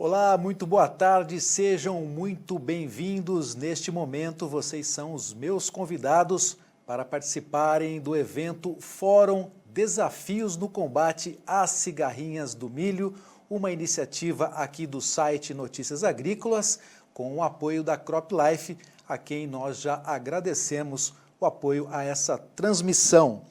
Olá, muito boa tarde, sejam muito bem-vindos. Neste momento, vocês são os meus convidados para participarem do evento Fórum Desafios no Combate às Cigarrinhas do Milho, uma iniciativa aqui do site Notícias Agrícolas, com o apoio da CropLife, a quem nós já agradecemos o apoio a essa transmissão.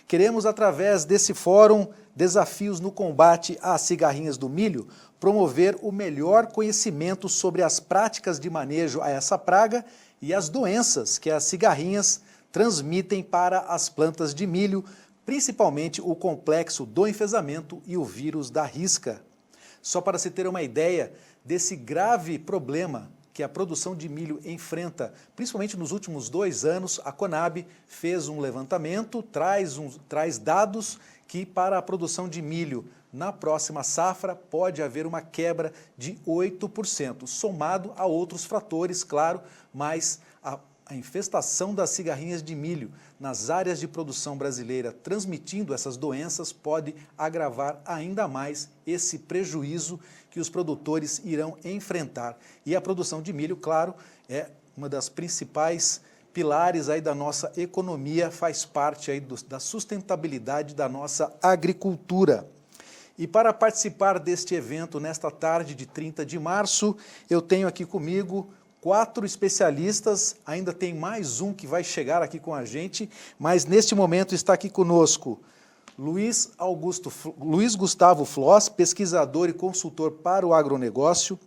Queremos, através desse fórum Desafios no Combate às Cigarrinhas do Milho, promover o melhor conhecimento sobre as práticas de manejo a essa praga e as doenças que as cigarrinhas transmitem para as plantas de milho, principalmente o complexo do enfezamento e o vírus da risca. Só para se ter uma ideia desse grave problema que a produção de milho enfrenta, principalmente nos últimos 2 anos, a Conab fez um levantamento, traz dados que para a produção de milho na próxima safra pode haver uma quebra de 8%, somado a outros fatores, claro, mas a infestação das cigarrinhas de milho nas áreas de produção brasileira transmitindo essas doenças pode agravar ainda mais esse prejuízo que os produtores irão enfrentar. E a produção de milho, claro, é uma das principais pilares aí da nossa economia, faz parte aí da sustentabilidade da nossa agricultura. E para participar deste evento nesta tarde de 30 de março, eu tenho aqui comigo 4 especialistas, ainda tem mais um que vai chegar aqui com a gente, mas neste momento está aqui conosco Luiz Gustavo Floss, pesquisador e consultor para o agronegócio,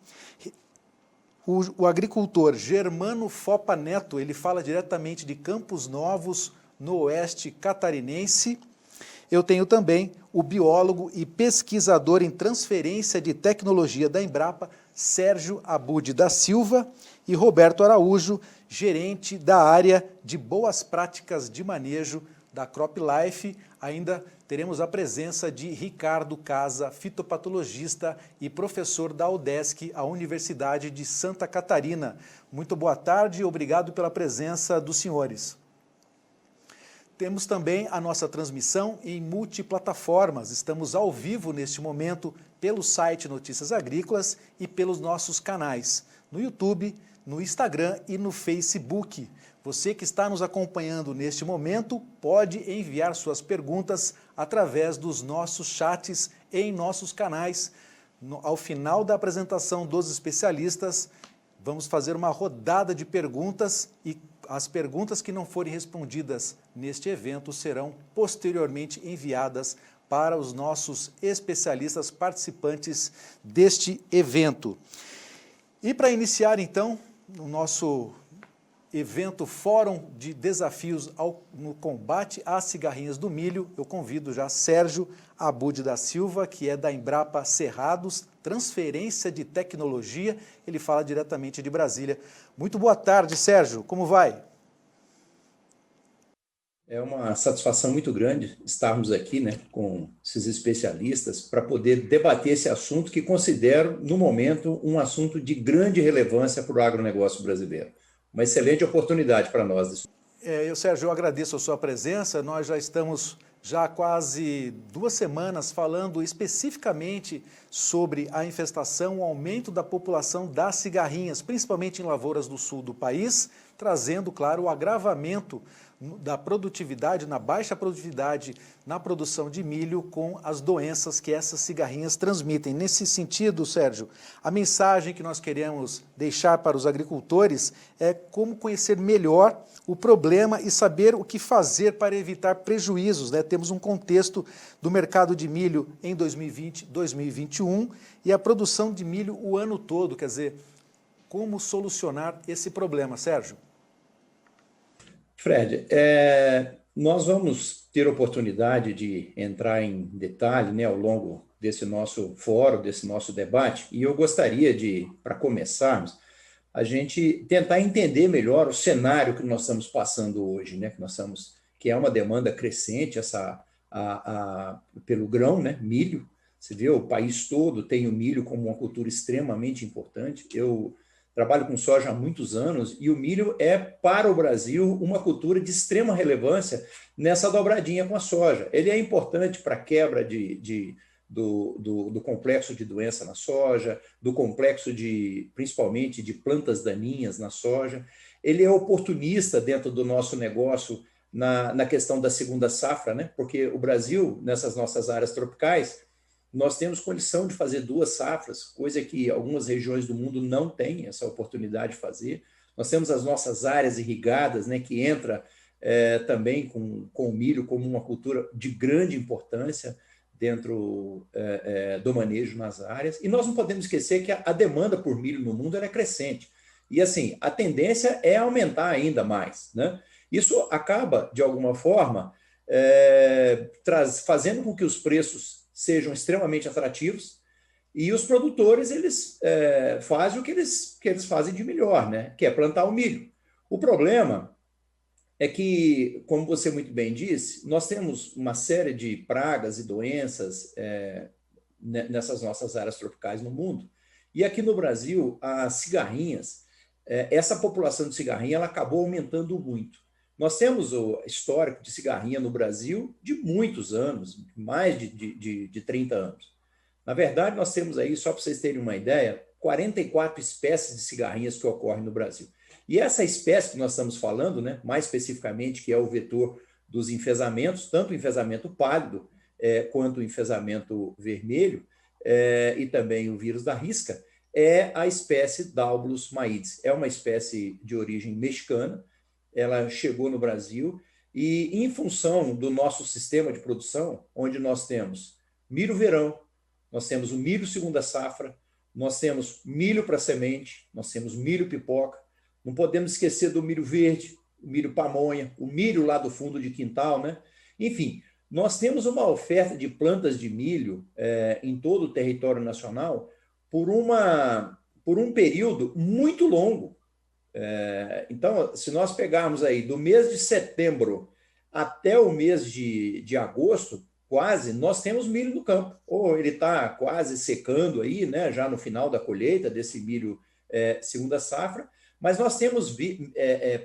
o agricultor Germano Fopa Neto, ele fala diretamente de Campos Novos, no oeste catarinense. Eu tenho também o biólogo e pesquisador em transferência de tecnologia da Embrapa, Sérgio Abud da Silva, e Roberto Araújo, gerente da área de boas práticas de manejo da CropLife. Ainda teremos a presença de Ricardo Casa, fitopatologista e professor da UDESC, a Universidade de Santa Catarina. Muito boa tarde e obrigado pela presença dos senhores. Temos também a nossa transmissão em multiplataformas. Estamos ao vivo neste momento pelo site Notícias Agrícolas e pelos nossos canais no YouTube, no Instagram e no Facebook. Você que está nos acompanhando neste momento pode enviar suas perguntas através dos nossos chats em nossos canais. Ao final da apresentação dos especialistas, vamos fazer uma rodada de perguntas e as perguntas que não forem respondidas neste evento serão posteriormente enviadas para os nossos especialistas participantes deste evento. E para iniciar, então, o nosso evento Fórum de Desafios no Combate às Cigarrinhas do Milho, eu convido já Sérgio Abud da Silva, que é da Embrapa Cerrados, transferência de tecnologia, ele fala diretamente de Brasília. Muito boa tarde, Sérgio, como vai? É uma satisfação muito grande estarmos aqui, né, com esses especialistas para poder debater esse assunto que considero, no momento, um assunto de grande relevância para o agronegócio brasileiro. Uma excelente oportunidade para nós. Sérgio, eu agradeço a sua presença. Nós já estamos há quase 2 semanas falando especificamente sobre a infestação, o aumento da população das cigarrinhas, principalmente em lavouras do sul do país, trazendo, claro, o agravamento da produtividade, na baixa produtividade na produção de milho com as doenças que essas cigarrinhas transmitem. Nesse sentido, Sérgio, a mensagem que nós queremos deixar para os agricultores é como conhecer melhor o problema e saber o que fazer para evitar prejuízos, né? Temos um contexto do mercado de milho em 2020, 2021 e a produção de milho o ano todo, quer dizer, como solucionar esse problema, Sérgio? Fred, nós vamos ter oportunidade de entrar em detalhe, né, ao longo desse nosso fórum, desse nosso debate, e eu gostaria de, para começarmos, a gente tentar entender melhor o cenário que nós estamos passando hoje, né, que é uma demanda crescente pelo grão, né, milho. Você vê, o país todo tem o milho como uma cultura extremamente importante. Eu trabalho com soja há muitos anos e o milho é, para o Brasil, uma cultura de extrema relevância nessa dobradinha com a soja. Ele é importante para a quebra do complexo de doença na soja, do complexo principalmente de plantas daninhas na soja. Ele é oportunista dentro do nosso negócio na questão da segunda safra, né? Porque o Brasil, nessas nossas áreas tropicais, nós temos condição de fazer 2 safras, coisa que algumas regiões do mundo não têm essa oportunidade de fazer. Nós temos as nossas áreas irrigadas, né, que entra também com o milho como uma cultura de grande importância dentro do manejo nas áreas. E nós não podemos esquecer que a demanda por milho no mundo é crescente. E, assim, a tendência é aumentar ainda mais, né? Isso acaba, de alguma forma, fazendo com que os preços sejam extremamente atrativos e os produtores eles fazem o que eles fazem de melhor, né? Que é plantar o milho. O problema é que, como você muito bem disse, nós temos uma série de pragas e doenças nessas nossas áreas tropicais no mundo. E aqui no Brasil, as cigarrinhas, essa população de cigarrinha ela acabou aumentando muito. Nós temos o histórico de cigarrinha no Brasil de muitos anos, mais de 30 anos. Na verdade, nós temos aí, só para vocês terem uma ideia, 44 espécies de cigarrinhas que ocorrem no Brasil. E essa espécie que nós estamos falando, né, mais especificamente, que é o vetor dos enfesamentos, tanto o enfesamento pálido quanto o enfesamento vermelho, e também o vírus da risca, é a espécie Dalbolus maides. É uma espécie de origem mexicana, ela chegou no Brasil e, em função do nosso sistema de produção, onde nós temos milho verão, nós temos o milho segunda safra, nós temos milho para semente, nós temos milho pipoca, não podemos esquecer do milho verde, o milho pamonha, o milho lá do fundo de quintal, né? Enfim, nós temos uma oferta de plantas de milho em todo o território nacional por um período muito longo. Então, se nós pegarmos aí do mês de setembro até o mês de agosto, quase, nós temos milho no campo. Ou ele está quase secando aí, né, já no final da colheita desse milho segunda safra, mas nós temos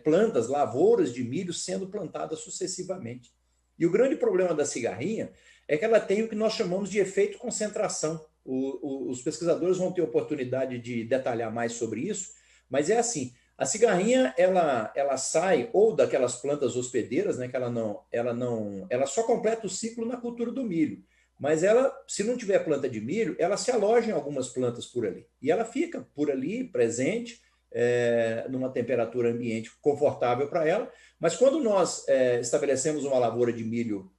plantas, lavouras de milho sendo plantadas sucessivamente. E o grande problema da cigarrinha é que ela tem o que nós chamamos de efeito concentração. Os pesquisadores vão ter oportunidade de detalhar mais sobre isso, mas é assim, a cigarrinha ela sai ou daquelas plantas hospedeiras, né, que ela só completa o ciclo na cultura do milho. Mas ela, se não tiver planta de milho, ela se aloja em algumas plantas por ali. E ela fica por ali, presente, numa temperatura ambiente confortável para ela. Mas quando nós estabelecemos uma lavoura de milho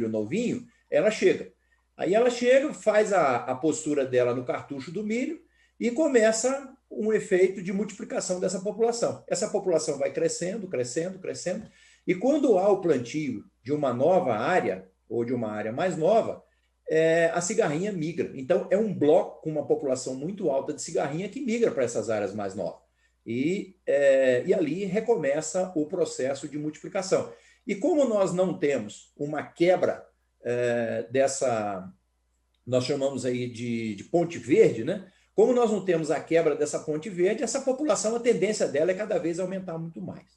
novinho, ela chega. Aí ela chega, faz a postura dela no cartucho do milho e começa um efeito de multiplicação dessa população. Essa população vai crescendo, crescendo, crescendo, e quando há o plantio de uma nova área, ou de uma área mais nova, a cigarrinha migra. Então, é um bloco com uma população muito alta de cigarrinha que migra para essas áreas mais novas. E ali recomeça o processo de multiplicação. E como nós não temos uma quebra dessa, nós chamamos aí de ponte verde, né? Como nós não temos a quebra dessa ponte verde, essa população, a tendência dela é cada vez aumentar muito mais.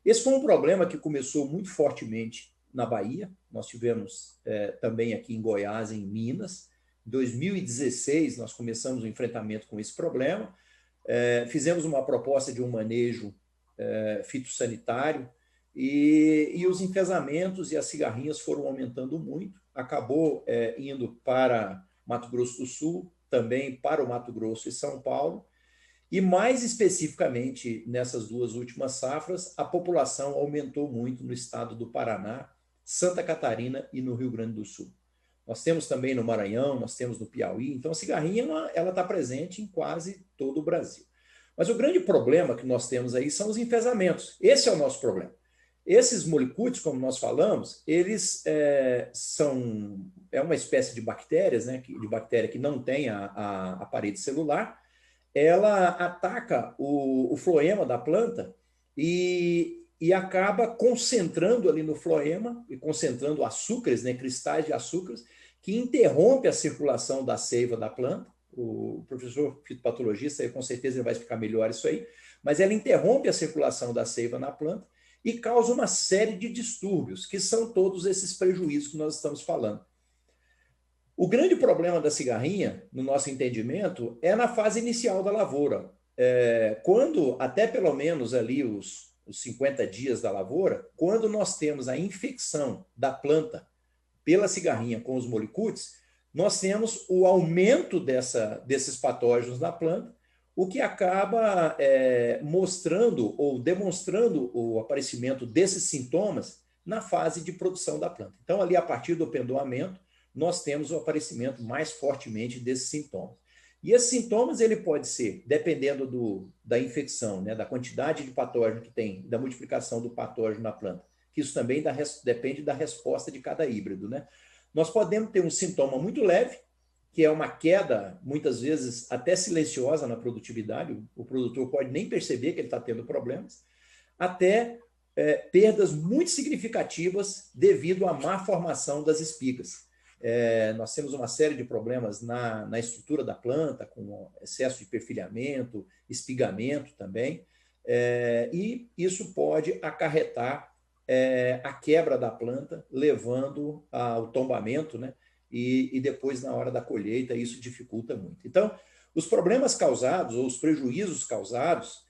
Esse foi um problema que começou muito fortemente na Bahia, nós tivemos também aqui em Goiás, em Minas. Em 2016, nós começamos o enfrentamento com esse problema, fizemos uma proposta de um manejo fitossanitário e os enfesamentos e as cigarrinhas foram aumentando muito, acabou indo para Mato Grosso do Sul, também para o Mato Grosso e São Paulo, e mais especificamente nessas 2 últimas safras, a população aumentou muito no estado do Paraná, Santa Catarina e no Rio Grande do Sul. Nós temos também no Maranhão, nós temos no Piauí, então a cigarrinha ela está presente em quase todo o Brasil. Mas o grande problema que nós temos aí são os enfesamentos. Esse é o nosso problema. Esses molicútios, como nós falamos, eles são uma espécie de bactérias, né, de bactéria que não tem a parede celular. Ela ataca o floema da planta e acaba concentrando ali no floema e concentrando açúcares, né, cristais de açúcares, que interrompe a circulação da seiva da planta. O professor fitopatologista, com certeza, ele vai explicar melhor isso aí, mas ela interrompe a circulação da seiva na planta e causa uma série de distúrbios, que são todos esses prejuízos que nós estamos falando. O grande problema da cigarrinha, no nosso entendimento, é na fase inicial da lavoura. Quando, até pelo menos ali os 50 dias da lavoura, quando nós temos a infecção da planta pela cigarrinha com os molicutes, nós temos o aumento desses patógenos na planta, o que acaba mostrando ou demonstrando o aparecimento desses sintomas na fase de produção da planta. Então, ali, a partir do pendoamento, nós temos o aparecimento mais fortemente desses sintomas. E esses sintomas, ele pode ser, dependendo da infecção, né, da quantidade de patógeno que tem, da multiplicação do patógeno na planta, que isso também depende da resposta de cada híbrido, né? Nós podemos ter um sintoma muito leve, que é uma queda, muitas vezes, até silenciosa na produtividade, o produtor pode nem perceber que ele está tendo problemas, até perdas muito significativas devido à má formação das espigas. Nós temos uma série de problemas na estrutura da planta, com excesso de perfilhamento, espigamento também, e isso pode acarretar a quebra da planta, levando ao tombamento, né? E depois, na hora da colheita, isso dificulta muito. Então, os problemas causados, ou os prejuízos causados,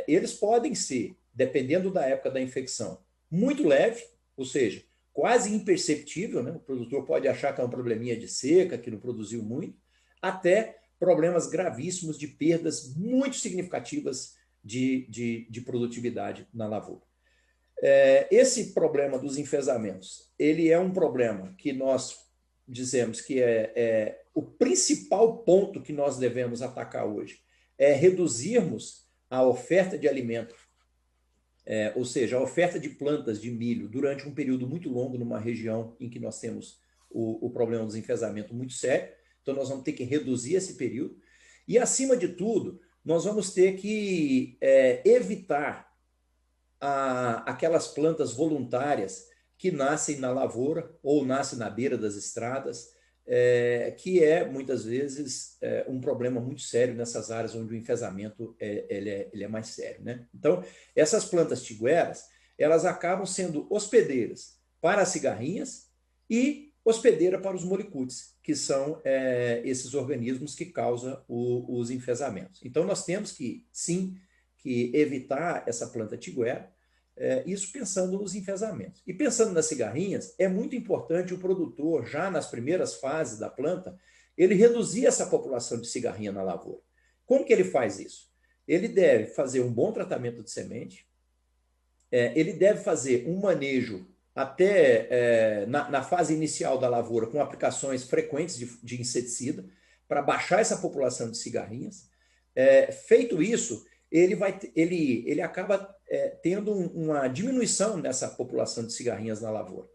eles podem ser, dependendo da época da infecção, muito leve, ou seja, quase imperceptível, né? O produtor pode achar que é um probleminha de seca, que não produziu muito, até problemas gravíssimos de perdas muito significativas de produtividade na lavoura. Esse problema dos enfesamentos, ele é um problema que nós dizemos que é o principal ponto que nós devemos atacar hoje, é reduzirmos a oferta de alimento, ou seja, a oferta de plantas de milho durante um período muito longo numa região em que nós temos o problema do desenfesamento muito sério. Então, nós vamos ter que reduzir esse período. E, acima de tudo, nós vamos ter que evitar aquelas plantas voluntárias que nascem na lavoura ou nascem na beira das estradas, que muitas vezes, um problema muito sério nessas áreas onde o enfesamento ele é mais sério, né? Então, essas plantas tigueras, elas acabam sendo hospedeiras para as cigarrinhas e hospedeira para os molicutes, que são esses organismos que causam os enfesamentos. Então, nós temos que, sim, que evitar essa planta tiguera, isso pensando nos enfesamentos. E pensando nas cigarrinhas, é muito importante o produtor, já nas primeiras fases da planta, ele reduzir essa população de cigarrinha na lavoura. Como que ele faz isso? Ele deve fazer um bom tratamento de semente, ele deve fazer um manejo até na fase inicial da lavoura, com aplicações frequentes de inseticida, para baixar essa população de cigarrinhas. Feito isso, ele acaba tendo uma diminuição nessa população de cigarrinhas na lavoura.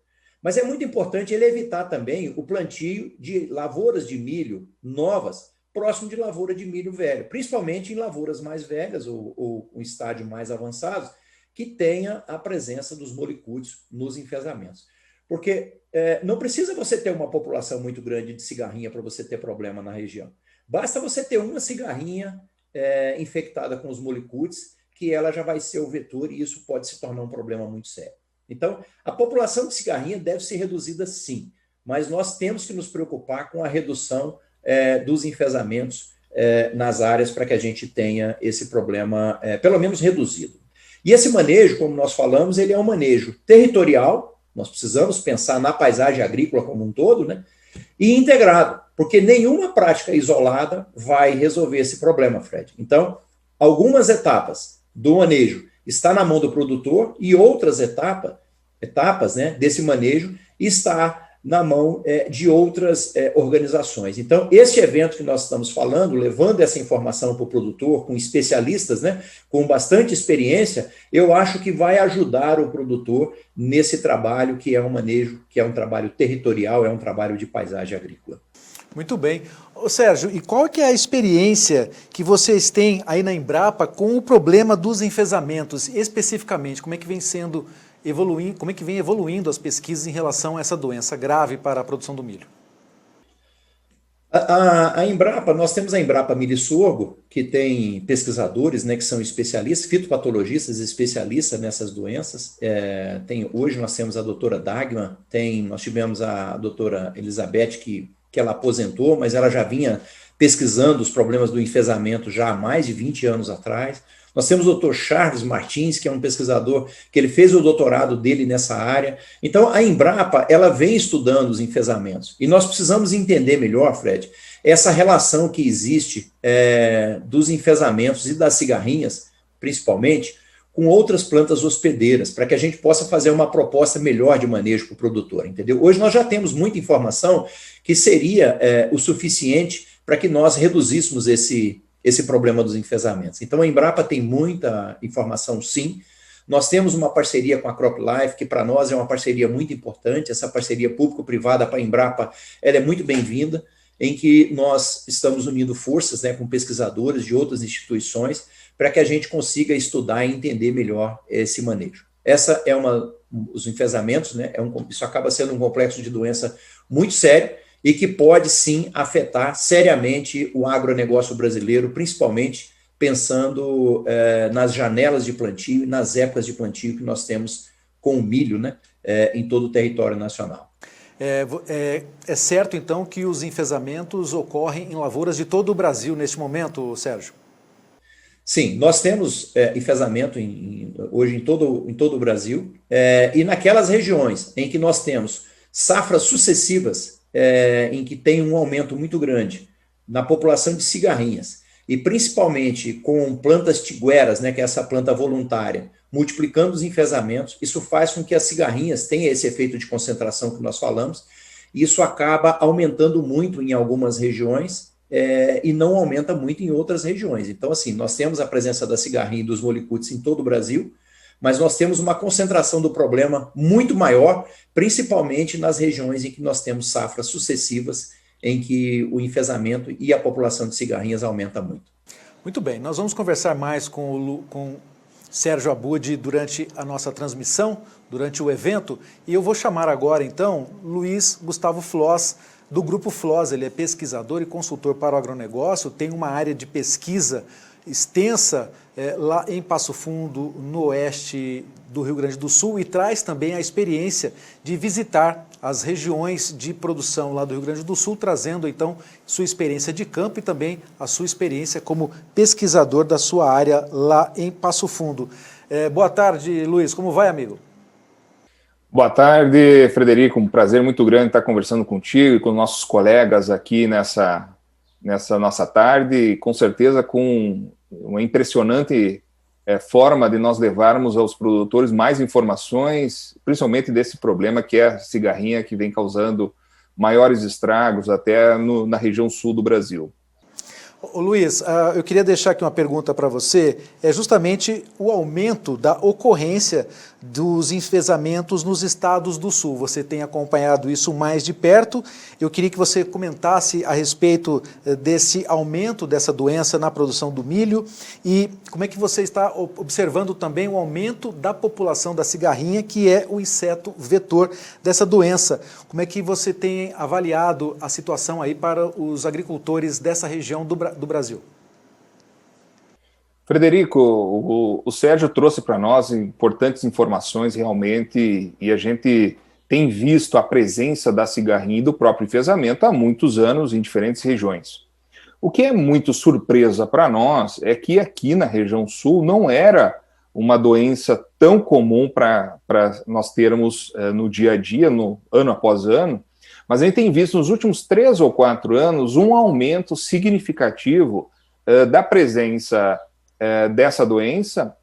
Mas é muito importante ele evitar também o plantio de lavouras de milho novas próximo de lavoura de milho velho, principalmente em lavouras mais velhas ou um estágio mais avançado, que tenha a presença dos molicutes nos enfesamentos. Porque não precisa você ter uma população muito grande de cigarrinha para você ter problema na região. Basta você ter uma cigarrinha infectada com os molicutes, que ela já vai ser o vetor e isso pode se tornar um problema muito sério. Então, a população de cigarrinha deve ser reduzida sim, mas nós temos que nos preocupar com a redução dos enfesamentos nas áreas para que a gente tenha esse problema pelo menos reduzido. E esse manejo, como nós falamos, ele é um manejo territorial, nós precisamos pensar na paisagem agrícola como um todo, né? E integrado, porque nenhuma prática isolada vai resolver esse problema, Fred. Então, algumas etapas do manejo está na mão do produtor e outras etapas, né, desse manejo está na mão de outras organizações. Então, este evento que nós estamos falando, levando essa informação para o produtor, com especialistas, né, com bastante experiência, eu acho que vai ajudar o produtor nesse trabalho que é um manejo, que é um trabalho territorial, é um trabalho de paisagem agrícola. Muito bem. Ô Sérgio, e qual que é a experiência que vocês têm aí na Embrapa com o problema dos enfesamentos, especificamente? Como é que vem evoluindo as pesquisas em relação a essa doença grave para a produção do milho? A Embrapa, nós temos a Embrapa Milho e Sorgo, que tem pesquisadores, né, que são especialistas, fitopatologistas especialistas nessas doenças. Hoje nós temos a doutora Dagmar, nós tivemos a doutora Elizabeth, que ela aposentou, mas ela já vinha pesquisando os problemas do enfesamento já há mais de 20 anos atrás. Nós temos o doutor Charles Martins, que é um pesquisador que ele fez o doutorado dele nessa área. Então, a Embrapa, ela vem estudando os enfesamentos. E nós precisamos entender melhor, Fred, essa relação que existe dos enfesamentos e das cigarrinhas, principalmente, com outras plantas hospedeiras, para que a gente possa fazer uma proposta melhor de manejo para o produtor, entendeu? Hoje nós já temos muita informação que seria o suficiente para que nós reduzíssemos esse problema dos enfesamentos. Então, a Embrapa tem muita informação, sim. Nós temos uma parceria com a CropLife, que para nós é uma parceria muito importante. Essa parceria público-privada para a Embrapa, ela é muito bem-vinda, em que nós estamos unindo forças, né, com pesquisadores de outras instituições, para que a gente consiga estudar e entender melhor esse manejo. Essa é os enfesamentos, né, isso acaba sendo um complexo de doença muito sério, e que pode, sim, afetar seriamente o agronegócio brasileiro, principalmente pensando nas janelas de plantio e nas épocas de plantio que nós temos com o milho, né, em todo o território nacional. É certo, então, que os enfesamentos ocorrem em lavouras de todo o Brasil neste momento, Sérgio? Sim, nós temos enfesamento hoje em todo o Brasil, e naquelas regiões em que nós temos safras sucessivas, em que tem um aumento muito grande na população de cigarrinhas, e principalmente com plantas tigueras, né, que é essa planta voluntária, multiplicando os enfesamentos, isso faz com que as cigarrinhas tenham esse efeito de concentração que nós falamos, e isso acaba aumentando muito em algumas regiões, e não aumenta muito em outras regiões. Então, assim, nós temos a presença da cigarrinha e dos molicutes em todo o Brasil, mas nós temos uma concentração do problema muito maior, principalmente nas regiões em que nós temos safras sucessivas, em que o enfesamento e a população de cigarrinhas aumenta muito. Muito bem, nós vamos conversar mais com Sérgio Abud durante a nossa transmissão, durante o evento, e eu vou chamar agora, então, Luiz Gustavo Floss, do Grupo Floss. Ele é pesquisador e consultor para o agronegócio, tem uma área de pesquisa extensa lá em Passo Fundo, no oeste do Rio Grande do Sul, e traz também a experiência de visitar as regiões de produção lá do Rio Grande do Sul, trazendo então sua experiência de campo e também a sua experiência como pesquisador da sua área lá em Passo Fundo. Boa tarde, Luiz, como vai, amigo? Boa tarde, Frederico, um prazer muito grande estar conversando contigo e com nossos colegas aqui nessa nossa tarde, e com certeza com uma impressionante forma de nós levarmos aos produtores mais informações, principalmente desse problema que é a cigarrinha, que vem causando maiores estragos até na região sul do Brasil. Ô, Luiz, eu queria deixar aqui uma pergunta para você, é justamente o aumento da ocorrência dos enfesamentos nos estados do Sul. Você tem acompanhado isso mais de perto. Eu queria que você comentasse a respeito desse aumento dessa doença na produção do milho e como é que você está observando também o aumento da população da cigarrinha, que é o inseto vetor dessa doença. Como é que você tem avaliado a situação aí para os agricultores dessa região do Brasil? Frederico, o Sérgio trouxe para nós importantes informações realmente, e a gente tem visto a presença da cigarrinha e do próprio enfesamento há muitos anos em diferentes regiões. O que é muito surpresa para nós é que aqui na região sul não era uma doença tão comum para nós termos no dia a dia, no ano após ano, mas a gente tem visto nos últimos 3 ou 4 anos um aumento significativo da presença dessa doença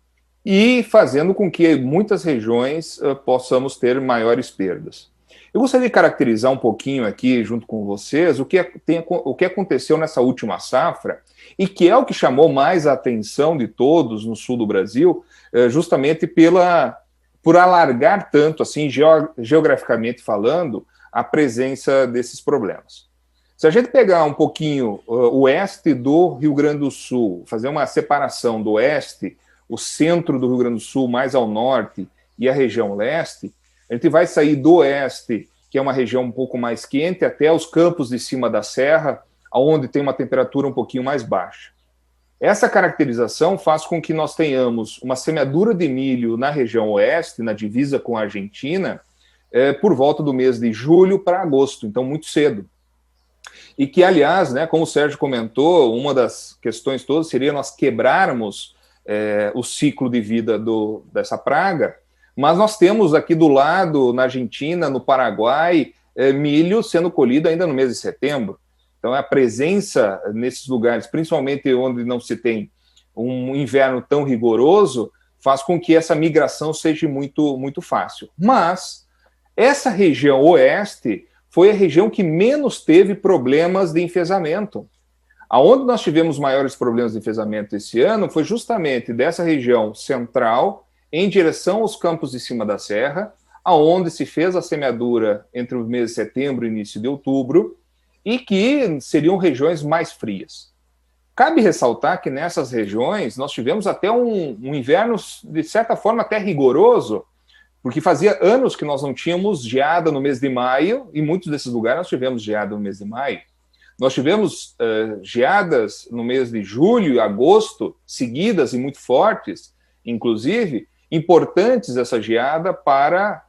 e fazendo com que muitas regiões possamos ter maiores perdas. Eu gostaria de caracterizar um pouquinho aqui, junto com vocês, o que aconteceu nessa última safra e que é o que chamou mais a atenção de todos no sul do Brasil, justamente por alargar tanto, assim, geograficamente falando, a presença desses problemas. Se a gente pegar um pouquinho o oeste do Rio Grande do Sul, fazer uma separação do oeste, o centro do Rio Grande do Sul mais ao norte e a região leste, a gente vai sair do oeste, que é uma região um pouco mais quente, até os campos de cima da serra, onde tem uma temperatura um pouquinho mais baixa. Essa caracterização faz com que nós tenhamos uma semeadura de milho na região oeste, na divisa com a Argentina, por volta do mês de julho para agosto, então muito cedo. E que, aliás, né, como o Sérgio comentou, uma das questões todas seria nós quebrarmos o ciclo de vida dessa praga, mas nós temos aqui do lado, na Argentina, no Paraguai, milho sendo colhido ainda no mês de setembro. Então, a presença nesses lugares, principalmente onde não se tem um inverno tão rigoroso, faz com que essa migração seja muito, muito fácil. Mas essa região oeste foi a região que menos teve problemas de enfesamento. Aonde nós tivemos maiores problemas de enfesamento esse ano foi justamente dessa região central, em direção aos campos de cima da serra, aonde se fez a semeadura entre os meses de setembro e início de outubro, e que seriam regiões mais frias. Cabe ressaltar que nessas regiões nós tivemos até um inverno, de certa forma, até rigoroso, porque fazia anos que nós não tínhamos geada no mês de maio, e muitos desses lugares nós tivemos geada no mês de maio. Nós tivemos geadas no mês de julho e agosto, seguidas e muito fortes, inclusive, importantes essa geada para,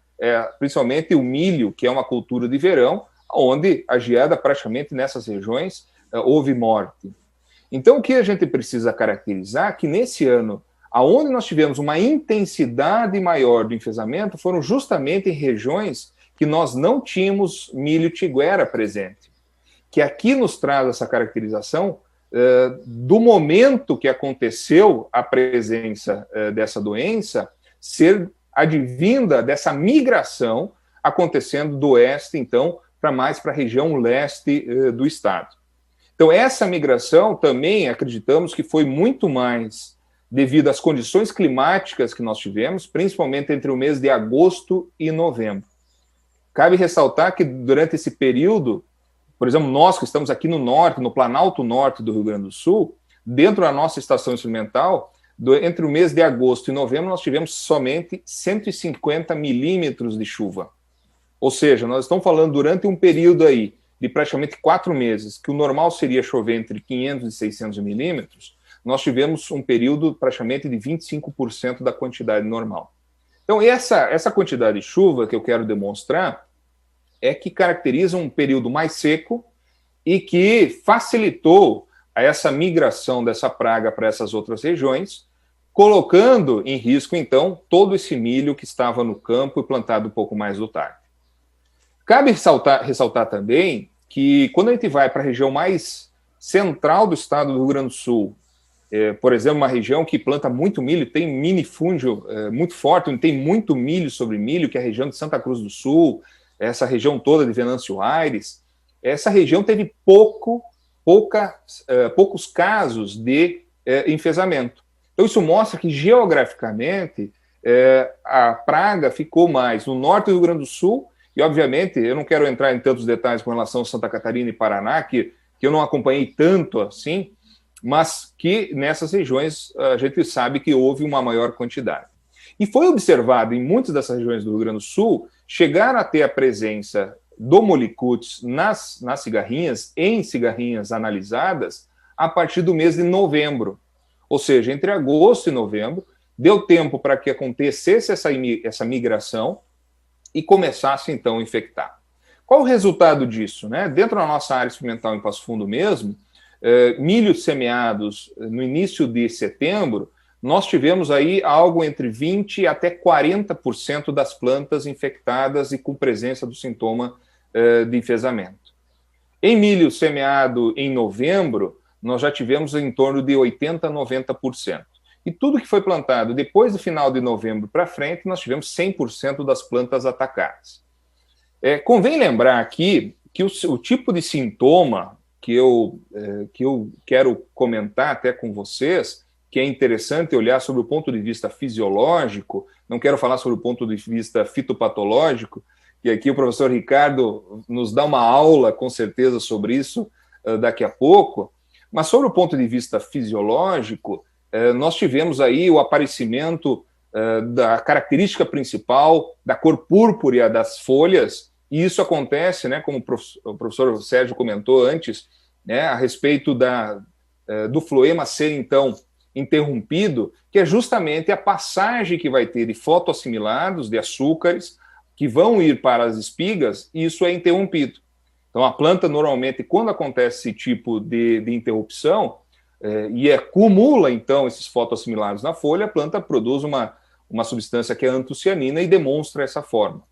principalmente, o milho, que é uma cultura de verão, onde a geada praticamente nessas regiões houve morte. Então, o que a gente precisa caracterizar é que nesse ano, aonde nós tivemos uma intensidade maior do enfesamento, foram justamente em regiões que nós não tínhamos milho tiguera presente, que aqui nos traz essa caracterização do momento que aconteceu a presença dessa doença ser advinda dessa migração acontecendo do oeste, então, mais para a região leste do estado. Então, essa migração também acreditamos que foi muito mais devido às condições climáticas que nós tivemos, principalmente entre o mês de agosto e novembro. Cabe ressaltar que durante esse período, por exemplo, nós que estamos aqui no norte, no Planalto Norte do Rio Grande do Sul, dentro da nossa estação experimental, entre o mês de agosto e novembro, nós tivemos somente 150 milímetros de chuva. Ou seja, nós estamos falando durante um período aí de praticamente 4 meses, que o normal seria chover entre 500 e 600 milímetros, nós tivemos um período praticamente de 25% da quantidade normal. Então, essa quantidade de chuva que eu quero demonstrar é que caracteriza um período mais seco e que facilitou essa migração dessa praga para essas outras regiões, colocando em risco, então, todo esse milho que estava no campo e plantado um pouco mais do tarde. Cabe ressaltar também que quando a gente vai para a região mais central do estado do Rio Grande do Sul, por exemplo, uma região que planta muito milho, tem minifúndio muito forte, onde tem muito milho sobre milho, que é a região de Santa Cruz do Sul, essa região toda de Venâncio Aires, essa região teve poucos casos de enfesamento. Então isso mostra que geograficamente a praga ficou mais no norte do Rio Grande do Sul. E, obviamente, eu não quero entrar em tantos detalhes com relação a Santa Catarina e Paraná, que eu não acompanhei tanto assim, mas que nessas regiões a gente sabe que houve uma maior quantidade. E foi observado em muitas dessas regiões do Rio Grande do Sul chegar a ter a presença do Molicutes nas cigarrinhas, em cigarrinhas analisadas, a partir do mês de novembro. Ou seja, entre agosto e novembro, deu tempo para que acontecesse essa migração e começasse, então, a infectar. Qual o resultado disso? Né? Dentro da nossa área experimental em Passo Fundo mesmo, milhos semeados no início de setembro, nós tivemos aí algo entre 20% até 40% das plantas infectadas e com presença do sintoma de enfesamento. Em milho semeado em novembro, nós já tivemos em torno de 80% a 90%. E tudo que foi plantado depois do final de novembro para frente, nós tivemos 100% das plantas atacadas. Convém lembrar aqui que o tipo de sintoma que eu quero comentar até com vocês, que é interessante olhar sobre o ponto de vista fisiológico, não quero falar sobre o ponto de vista fitopatológico, que aqui o professor Ricardo nos dá uma aula, com certeza, sobre isso daqui a pouco, mas sobre o ponto de vista fisiológico, nós tivemos aí o aparecimento da característica principal da cor púrpura das folhas, e isso acontece, né, como o professor Sérgio comentou antes, né, a respeito do floema ser, então, interrompido, que é justamente a passagem que vai ter de fotoassimilados, de açúcares, que vão ir para as espigas, e isso é interrompido. Então, a planta, normalmente, quando acontece esse tipo de interrupção, acumula, então, esses fotoassimilados na folha, a planta produz uma substância que é a antocianina e demonstra essa forma.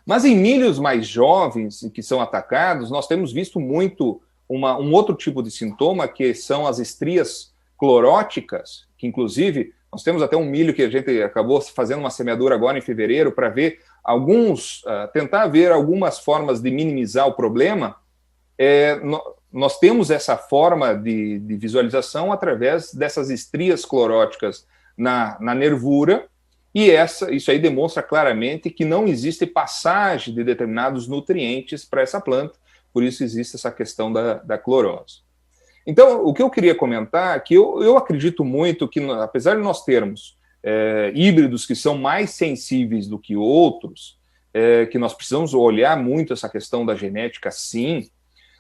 Mas em milhos mais jovens, que são atacados, nós temos visto muito um outro tipo de sintoma, que são as estrias cloróticas, que, inclusive, nós temos até um milho que a gente acabou fazendo uma semeadura agora em fevereiro para ver tentar ver algumas formas de minimizar o problema. Nós temos essa forma de visualização através dessas estrias cloróticas na nervura, e isso aí demonstra claramente que não existe passagem de determinados nutrientes para essa planta, por isso existe essa questão da clorose. Então, o que eu queria comentar é que eu acredito muito que, apesar de nós termos híbridos que são mais sensíveis do que outros, que nós precisamos olhar muito essa questão da genética, sim.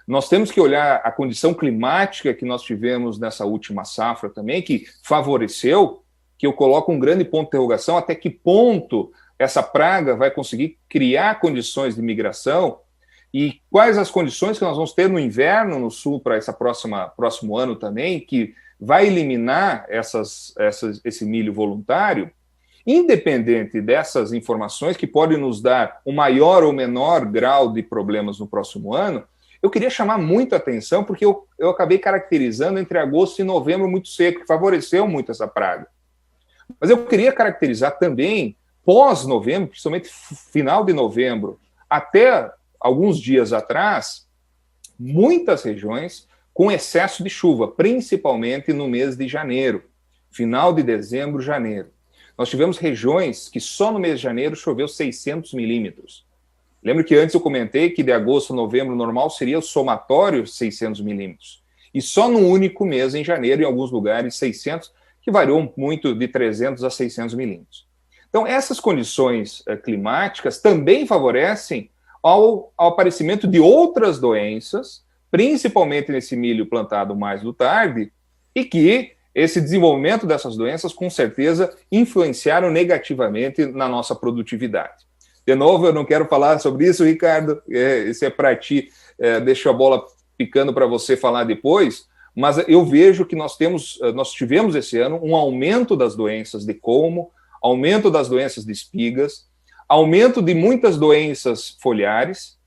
Nós temos que olhar a condição climática que nós tivemos nessa última safra também, que favoreceu, que eu coloco um grande ponto de interrogação, até que ponto essa praga vai conseguir criar condições de migração e quais as condições que nós vamos ter no inverno no sul para esse próximo ano também, que vai eliminar esse milho voluntário, independente dessas informações que podem nos dar um maior ou menor grau de problemas no próximo ano. Eu queria chamar muito a atenção porque eu acabei caracterizando entre agosto e novembro muito seco, que favoreceu muito essa praga. Mas eu queria caracterizar também pós-novembro, principalmente final de novembro, até alguns dias atrás, muitas regiões com excesso de chuva, principalmente no mês de janeiro, final de dezembro, janeiro. Nós tivemos regiões que só no mês de janeiro choveu 600 milímetros. Lembro que antes eu comentei que de agosto a novembro normal seria o somatório 600 milímetros. E só no único mês, em janeiro, em alguns lugares, 600, que variou muito de 300 a 600 milímetros. Então, essas condições climáticas também favorecem ao aparecimento de outras doenças, principalmente nesse milho plantado mais do tarde, e que esse desenvolvimento dessas doenças, com certeza, influenciaram negativamente na nossa produtividade. De novo, eu não quero falar sobre isso, Ricardo, isso é para ti, deixo a bola picando para você falar depois, mas eu vejo que nós tivemos esse ano um aumento das doenças de colmo, aumento das doenças de espigas, aumento de muitas doenças foliares,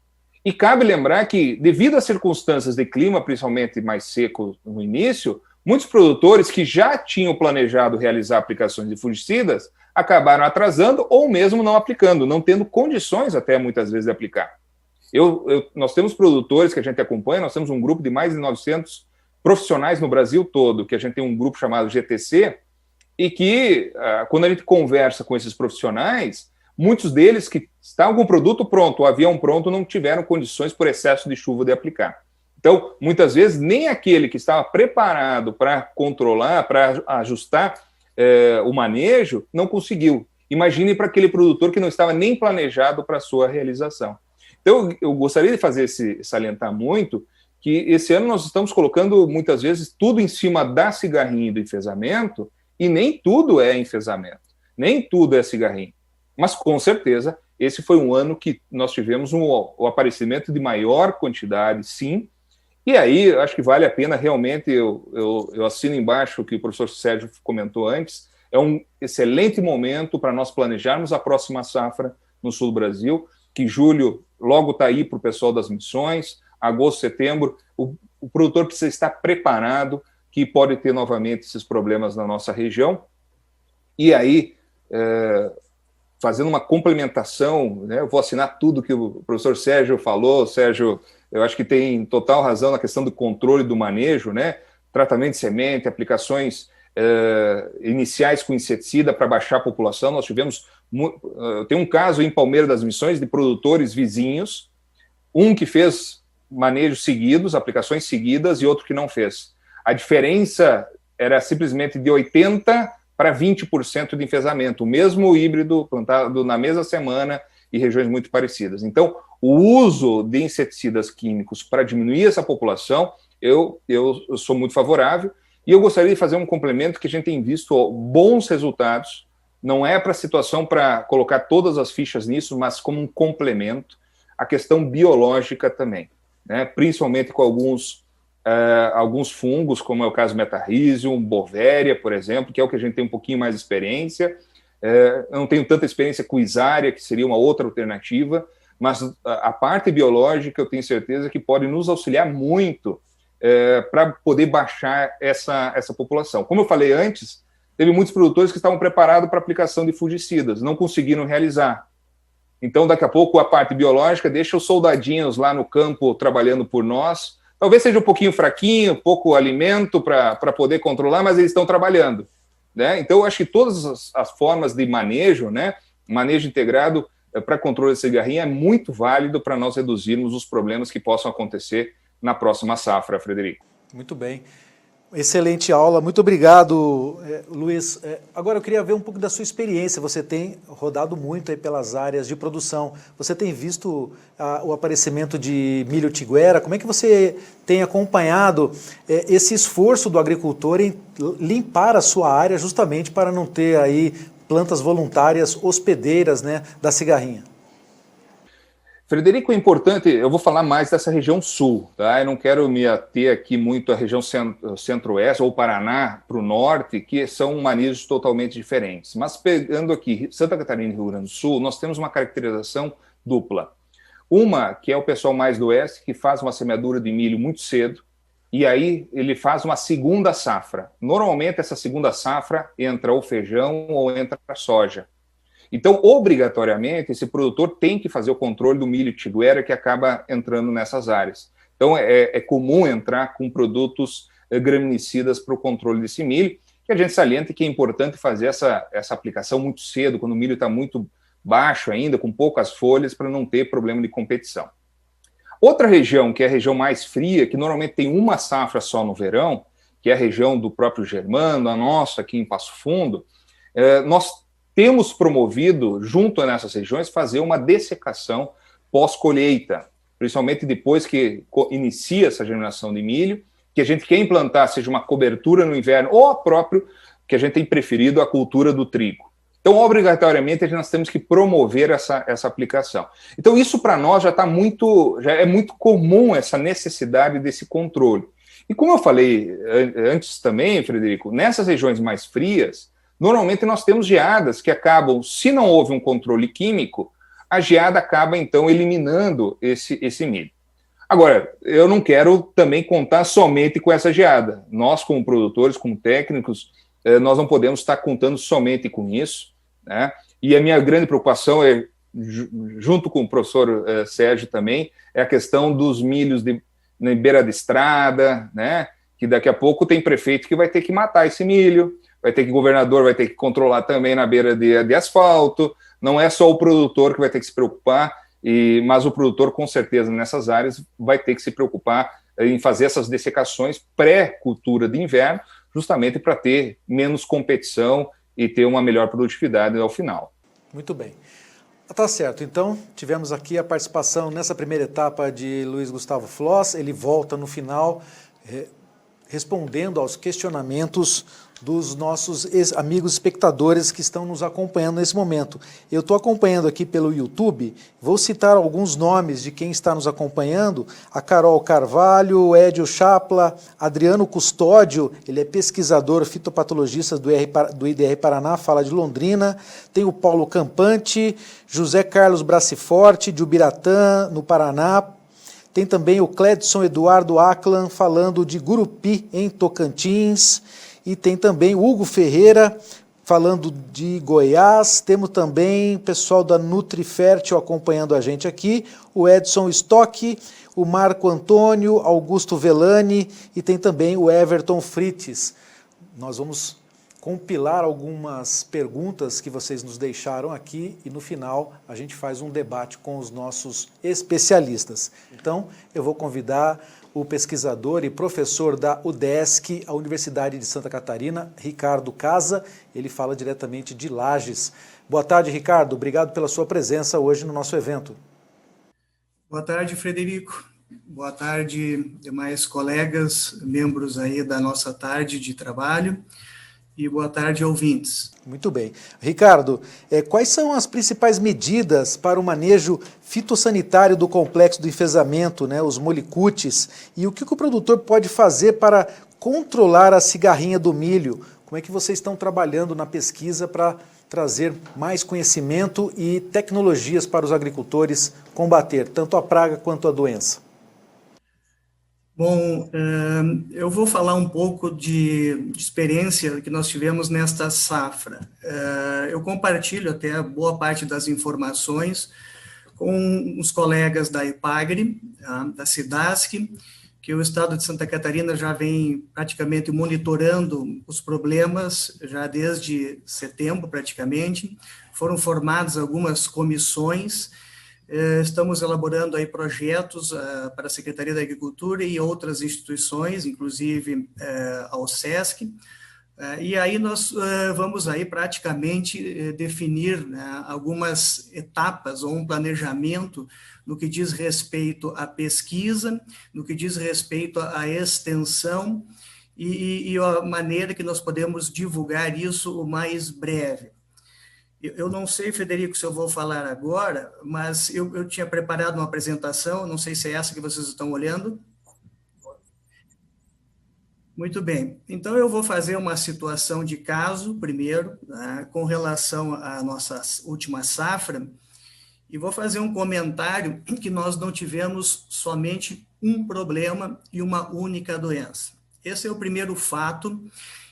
e cabe lembrar que, devido às circunstâncias de clima, principalmente mais seco no início, muitos produtores que já tinham planejado realizar aplicações de fungicidas acabaram atrasando ou mesmo não aplicando, não tendo condições até muitas vezes de aplicar. Nós temos produtores que a gente acompanha, nós temos um grupo de mais de 900 profissionais no Brasil todo, que a gente tem um grupo chamado GTC, e que, quando a gente conversa com esses profissionais, muitos deles que estavam com o produto pronto, o avião pronto, não tiveram condições por excesso de chuva de aplicar. Então, muitas vezes, nem aquele que estava preparado para controlar, para ajustar o manejo, não conseguiu. Imagine para aquele produtor que não estava nem planejado para a sua realização. Então, eu gostaria de salientar muito que esse ano nós estamos colocando, muitas vezes, tudo em cima da cigarrinha e do enfesamento, e nem tudo é enfesamento, nem tudo é cigarrinho. Mas, com certeza, esse foi um ano que nós tivemos o aparecimento de maior quantidade, sim. E aí, acho que vale a pena, realmente, eu assino embaixo o que o professor Sérgio comentou antes, é um excelente momento para nós planejarmos a próxima safra no sul do Brasil, que julho logo está aí para o pessoal das missões, agosto, setembro, o produtor precisa estar preparado, que pode ter novamente esses problemas na nossa região. E aí, fazendo uma complementação, né, eu vou assinar tudo que o professor Sérgio falou. Sérgio, eu acho que tem total razão na questão do controle do manejo, né? Tratamento de semente, aplicações iniciais com inseticida para baixar a população. Nós tivemos, tem um caso em Palmeira das Missões de produtores vizinhos, um que fez manejos seguidos, aplicações seguidas, e outro que não fez. A diferença era simplesmente de 80% para 20% de enfesamento, o mesmo híbrido plantado na mesma semana e regiões muito parecidas. Então, o uso de inseticidas químicos para diminuir essa população eu sou muito favorável, e eu gostaria de fazer um complemento que a gente tem visto bons resultados, não é para a situação para colocar todas as fichas nisso, mas como um complemento, a questão biológica também, né? Principalmente com alguns fungos, como é o caso Metarrhizium, Bovéria, por exemplo, que é o que a gente tem um pouquinho mais de experiência. Eu não tenho tanta experiência com Isária, que seria uma outra alternativa, mas a parte biológica eu tenho certeza que pode nos auxiliar muito para poder baixar essa população. Como eu falei antes, teve muitos produtores que estavam preparados para aplicação de fungicidas, não conseguiram realizar. Então, daqui a pouco, a parte biológica deixa os soldadinhos lá no campo trabalhando por nós. Talvez seja um pouquinho fraquinho, pouco alimento para poder controlar, mas eles estão trabalhando, né? Então, eu acho que todas as formas de manejo, né, manejo integrado para controle da cigarrinha é muito válido para nós reduzirmos os problemas que possam acontecer na próxima safra, Frederico. Muito bem. Excelente aula, muito obrigado, Luiz. Agora eu queria ver um pouco da sua experiência. Você tem rodado muito aí pelas áreas de produção. Você tem visto o aparecimento de milho tiguera? Como é que você tem acompanhado esse esforço do agricultor em limpar a sua área justamente para não ter aí plantas voluntárias hospedeiras, né, da cigarrinha? Frederico, é importante, eu vou falar mais dessa região sul, tá? Eu não quero me ater aqui muito à região centro-oeste ou Paraná para o norte, que são manejos totalmente diferentes. Mas pegando aqui Santa Catarina e Rio Grande do Sul, nós temos uma caracterização dupla. Uma, que é o pessoal mais do oeste, que faz uma semeadura de milho muito cedo, e aí ele faz uma segunda safra. Normalmente essa segunda safra entra ou feijão ou entra a soja. Então, obrigatoriamente, esse produtor tem que fazer o controle do milho tiguera que acaba entrando nessas áreas. Então, é comum entrar com produtos graminicidas para o controle desse milho, que a gente salienta que é importante fazer essa aplicação muito cedo, quando o milho está muito baixo ainda, com poucas folhas, para não ter problema de competição. Outra região, que é a região mais fria, que normalmente tem uma safra só no verão, que é a região do próprio Germano, a nossa aqui em Passo Fundo, nós temos promovido, junto nessas regiões, fazer uma dessecação pós-colheita, principalmente depois que inicia essa germinação de milho, que a gente quer implantar, seja uma cobertura no inverno, ou a próprio, que a gente tem preferido, a cultura do trigo. Então, obrigatoriamente, nós temos que promover essa aplicação. Então, isso para nós já é muito comum essa necessidade desse controle. E como eu falei antes também, Frederico, nessas regiões mais frias, normalmente nós temos geadas que acabam, se não houve um controle químico, a geada acaba, então, eliminando esse milho. Agora, eu não quero também contar somente com essa geada. Nós, como produtores, como técnicos, nós não podemos estar contando somente com isso, né? E a minha grande preocupação é, junto com o professor Sérgio também, é a questão dos milhos na beira de estrada, né? Que daqui a pouco tem prefeito que vai ter que matar esse milho, o governador vai ter que controlar também na beira de asfalto, não é só o produtor que vai ter que se preocupar, mas o produtor, com certeza, nessas áreas, vai ter que se preocupar em fazer essas dessecações pré-cultura de inverno, justamente para ter menos competição e ter uma melhor produtividade ao final. Muito bem. Tá certo, então tivemos aqui a participação nessa primeira etapa de Luiz Gustavo Floss, ele volta no final respondendo aos questionamentos dos nossos amigos espectadores que estão nos acompanhando nesse momento. Eu estou acompanhando aqui pelo YouTube, vou citar alguns nomes de quem está nos acompanhando: a Carol Carvalho, o Edio Chapla, Adriano Custódio, ele é pesquisador fitopatologista do IDR Paraná, fala de Londrina, tem o Paulo Campante, José Carlos Braciforte, de Ubiratã, no Paraná, tem também o Cledson Eduardo Aclan, falando de Gurupi, em Tocantins, e tem também o Hugo Ferreira, falando de Goiás. Temos também o pessoal da Nutrifértil acompanhando a gente aqui, o Edson Stock, o Marco Antônio, Augusto Velani, e tem também o Everton Frites. Nós vamos compilar algumas perguntas que vocês nos deixaram aqui e no final a gente faz um debate com os nossos especialistas. Então, eu vou convidar o pesquisador e professor da UDESC, a Universidade de Santa Catarina, Ricardo Casa. Ele fala diretamente de Lages. Boa tarde, Ricardo. Obrigado pela sua presença hoje no nosso evento. Boa tarde, Frederico. Boa tarde, demais colegas, membros aí da nossa tarde de trabalho, e boa tarde, ouvintes. Muito bem. Ricardo, quais são as principais medidas para o manejo fitossanitário do complexo do enfesamento, né, os molicutes, e o que o produtor pode fazer para controlar a cigarrinha do milho? Como é que vocês estão trabalhando na pesquisa para trazer mais conhecimento e tecnologias para os agricultores combater tanto a praga quanto a doença? Bom, eu vou falar um pouco de experiência que nós tivemos nesta safra. Eu compartilho até boa parte das informações com os colegas da EPAGRE, da SIDASC, que o estado de Santa Catarina já vem praticamente monitorando os problemas já desde setembro, praticamente. Foram formadas algumas comissões. Estamos elaborando aí projetos para a Secretaria da Agricultura e outras instituições, inclusive ao SESC, e aí nós vamos aí praticamente definir, né, algumas etapas ou um planejamento no que diz respeito à pesquisa, no que diz respeito à extensão e a maneira que nós podemos divulgar isso o mais breve. Eu não sei, Frederico, se eu vou falar agora, mas eu tinha preparado uma apresentação, não sei se é essa que vocês estão olhando. Muito bem, então eu vou fazer uma situação de caso, primeiro, né, com relação à nossa última safra, e vou fazer um comentário que nós não tivemos somente um problema e uma única doença. Esse é o primeiro fato,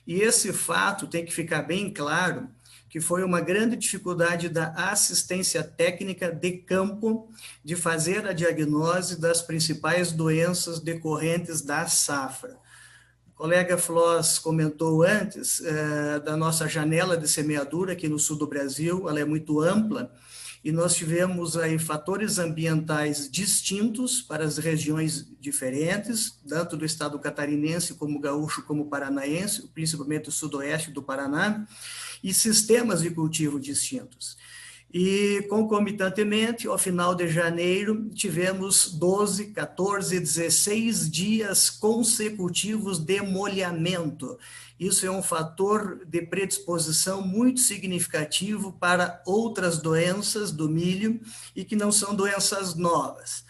e esse fato tem que ficar bem claro, que foi uma grande dificuldade da assistência técnica de campo de fazer a diagnose das principais doenças decorrentes da safra. O colega Floss comentou antes da nossa janela de semeadura aqui no sul do Brasil, ela é muito ampla, e nós tivemos aí fatores ambientais distintos para as regiões diferentes, tanto do estado catarinense como gaúcho como paranaense, principalmente o sudoeste do Paraná, e sistemas de cultivo distintos. E, concomitantemente, ao final de janeiro, tivemos 12, 14, 16 dias consecutivos de molhamento. Isso é um fator de predisposição muito significativo para outras doenças do milho e que não são doenças novas.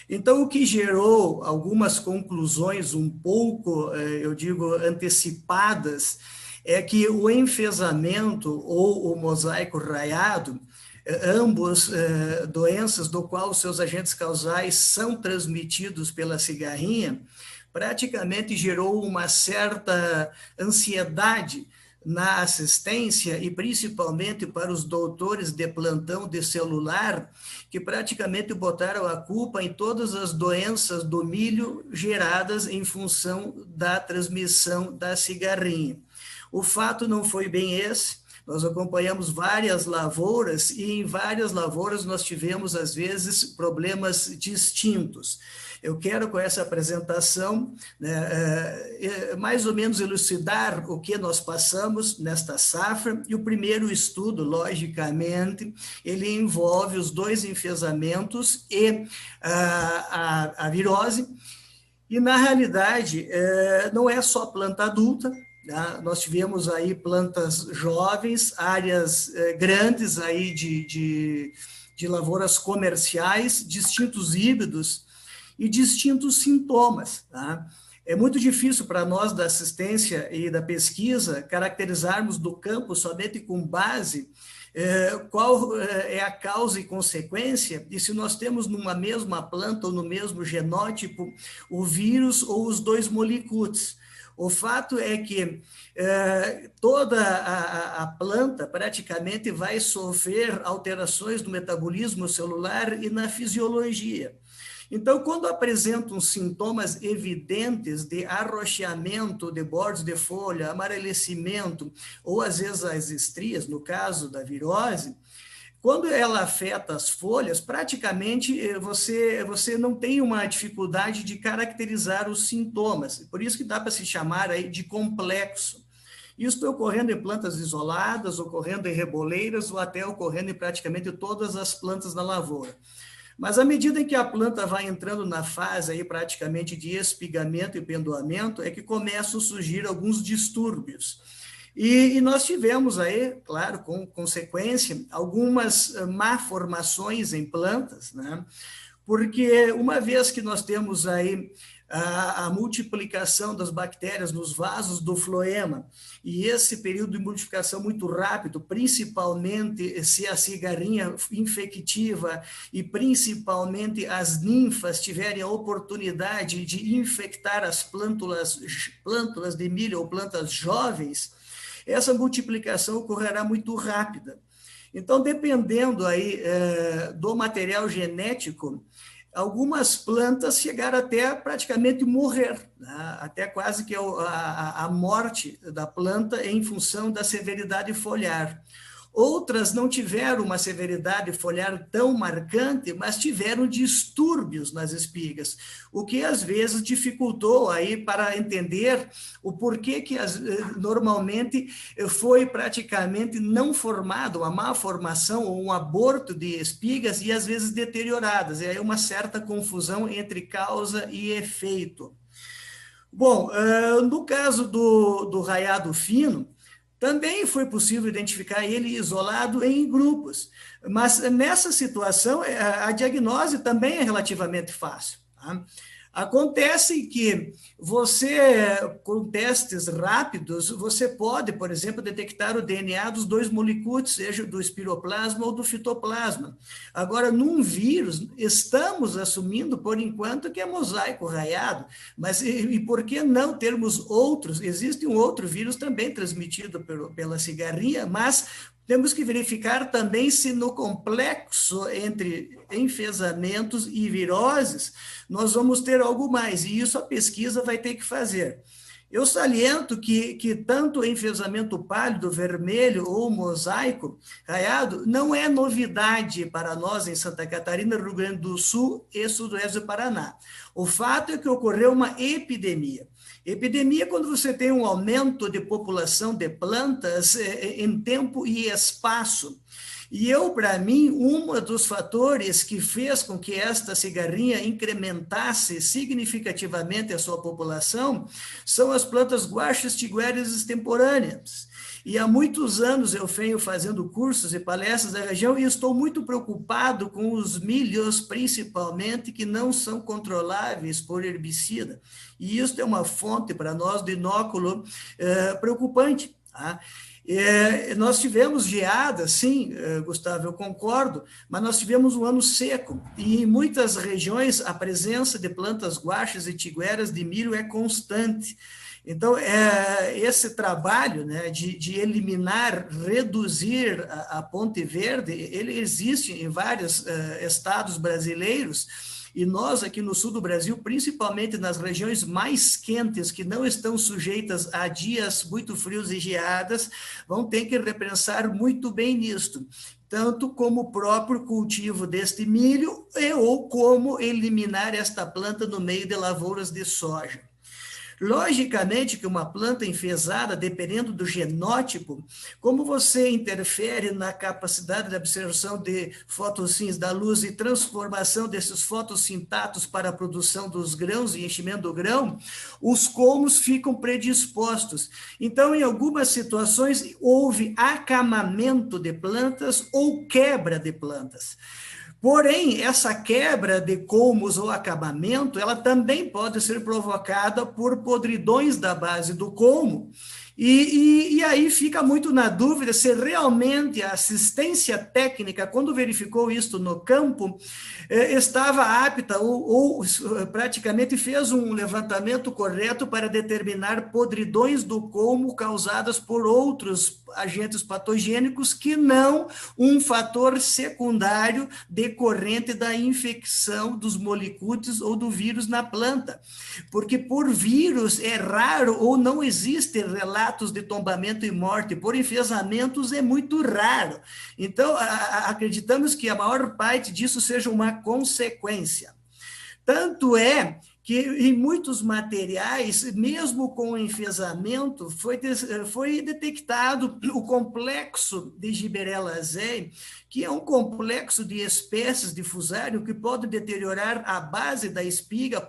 Então, o que gerou algumas conclusões um pouco, eu digo, antecipadas, é que o enfesamento ou o mosaico raiado, ambos doenças do qual os seus agentes causais são transmitidos pela cigarrinha, praticamente gerou uma certa ansiedade na assistência e principalmente para os doutores de plantão de celular, que praticamente botaram a culpa em todas as doenças do milho geradas em função da transmissão da cigarrinha. O fato não foi bem esse. Nós acompanhamos várias lavouras e em várias lavouras nós tivemos, às vezes, problemas distintos. Eu quero, com essa apresentação, né, mais ou menos elucidar o que nós passamos nesta safra, e o primeiro estudo, logicamente, ele envolve os dois enfesamentos e a virose, e, na realidade, não é só planta adulta. Nós tivemos aí plantas jovens, áreas grandes aí de lavouras comerciais, distintos híbridos e distintos sintomas. Tá? É muito difícil para nós da assistência e da pesquisa caracterizarmos do campo somente com base qual é a causa e consequência, e se nós temos numa mesma planta ou no mesmo genótipo o vírus ou os dois molicutes. O fato é que toda a planta praticamente vai sofrer alterações no metabolismo celular e na fisiologia. Então, quando apresentam sintomas evidentes de arroxeamento de bordos de folha, amarelecimento, ou às vezes as estrias, no caso da virose, quando ela afeta as folhas, praticamente você não tem uma dificuldade de caracterizar os sintomas. Por isso que dá para se chamar aí de complexo. Isso ocorrendo em plantas isoladas, ocorrendo em reboleiras ou até ocorrendo em praticamente todas as plantas da lavoura. Mas à medida em que a planta vai entrando na fase aí praticamente de espigamento e pendoamento, é que começam a surgir alguns distúrbios. E nós tivemos aí, claro, com consequência, algumas malformações em plantas, né? Porque uma vez que nós temos aí a multiplicação das bactérias nos vasos do floema, e esse período de multiplicação muito rápido, principalmente se a cigarrinha infectiva e principalmente as ninfas tiverem a oportunidade de infectar as plântulas de milho ou plantas jovens, essa multiplicação ocorrerá muito rápida. Então, dependendo aí do material genético, algumas plantas chegaram até praticamente morrer, né? Até quase que a morte da planta em função da severidade foliar. Outras não tiveram uma severidade foliar tão marcante, mas tiveram distúrbios nas espigas, o que às vezes dificultou aí para entender o porquê que normalmente foi praticamente não formado, uma má formação ou um aborto de espigas e às vezes deterioradas. E aí uma certa confusão entre causa e efeito. Bom, no caso do raiado fino, também foi possível identificar ele isolado em grupos, mas nessa situação a diagnose também é relativamente fácil. Tá? Acontece que você, com testes rápidos, você pode, por exemplo, detectar o DNA dos dois molicutes, seja do espiroplasma ou do fitoplasma. Agora, num vírus, estamos assumindo, por enquanto, que é mosaico raiado, mas e por que não termos outros? Existe um outro vírus também transmitido pela cigarrinha, mas temos que verificar também se no complexo entre enfesamentos e viroses nós vamos ter algo mais, e isso a pesquisa vai ter que fazer. Eu saliento que tanto enfesamento pálido, vermelho ou mosaico raiado não é novidade para nós em Santa Catarina, Rio Grande do Sul e Sudoeste do Paraná. O fato é que ocorreu uma epidemia. Epidemia é quando você tem um aumento de população de plantas em tempo e espaço. E para mim, um dos fatores que fez com que esta cigarrinha incrementasse significativamente a sua população são as plantas guaxas tigueras extemporâneas. E há muitos anos eu venho fazendo cursos e palestras da região e estou muito preocupado com os milhos, principalmente, que não são controláveis por herbicida. E isso é uma fonte para nós de inóculo preocupante. Tá? Nós tivemos geadas, sim, Gustavo, eu concordo, mas nós tivemos um ano seco e em muitas regiões a presença de plantas guaxas e tigueras de milho é constante. Então, esse trabalho, né, de eliminar, reduzir a ponte verde, ele existe em vários estados brasileiros, e nós aqui no sul do Brasil, principalmente nas regiões mais quentes, que não estão sujeitas a dias muito frios e geadas, vão ter que repensar muito bem nisto, tanto como o próprio cultivo deste milho ou como eliminar esta planta no meio de lavouras de soja. Logicamente que uma planta enfesada, dependendo do genótipo, como você interfere na capacidade de absorção de fotossíntese da luz e transformação desses fotossintatos para a produção dos grãos e enchimento do grão, os colmos ficam predispostos. Então, em algumas situações, houve acamamento de plantas ou quebra de plantas. Porém, essa quebra de colmos ou acabamento, ela também pode ser provocada por podridões da base do colmo, e aí fica muito na dúvida se realmente a assistência técnica, quando verificou isto no campo, estava apta ou praticamente fez um levantamento correto para determinar podridões do colmo causadas por outros agentes patogênicos que não um fator secundário decorrente da infecção dos molicutes ou do vírus na planta. Porque por vírus é raro ou não existe relatos de tombamento e morte, por enfesamentos é muito raro. Então, acreditamos que a maior parte disso seja uma consequência. Tanto é que em muitos materiais, mesmo com enfesamento, foi detectado o complexo de Gibberella zeae, que é um complexo de espécies de fusário que pode deteriorar a base da espiga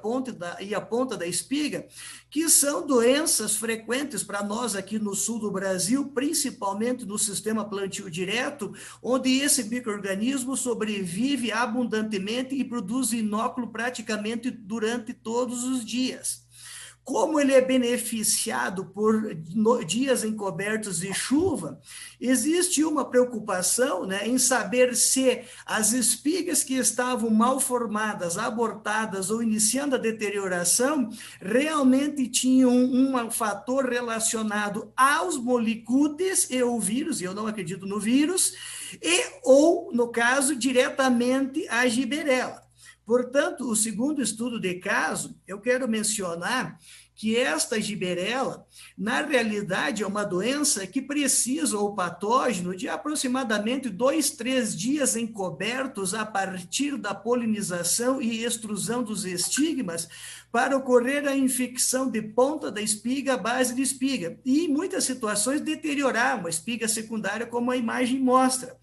e a ponta da espiga, que são doenças frequentes para nós aqui no sul do Brasil, principalmente no sistema plantio direto, onde esse micro-organismo sobrevive abundantemente e produz inóculo praticamente durante todos os dias. Como ele é beneficiado por dias encobertos de chuva, existe uma preocupação, né, em saber se as espigas que estavam mal formadas, abortadas ou iniciando a deterioração, realmente tinham um fator relacionado aos molicutes e o vírus, e eu não acredito no vírus, ou, no caso, diretamente à giberela. Portanto, o segundo estudo de caso, eu quero mencionar que esta giberela, na realidade, é uma doença que precisa, ou patógeno, de aproximadamente 2, 3 dias encobertos a partir da polinização e extrusão dos estigmas para ocorrer a infecção de ponta da espiga à base de espiga. E, em muitas situações, deteriorar uma espiga secundária, como a imagem mostra.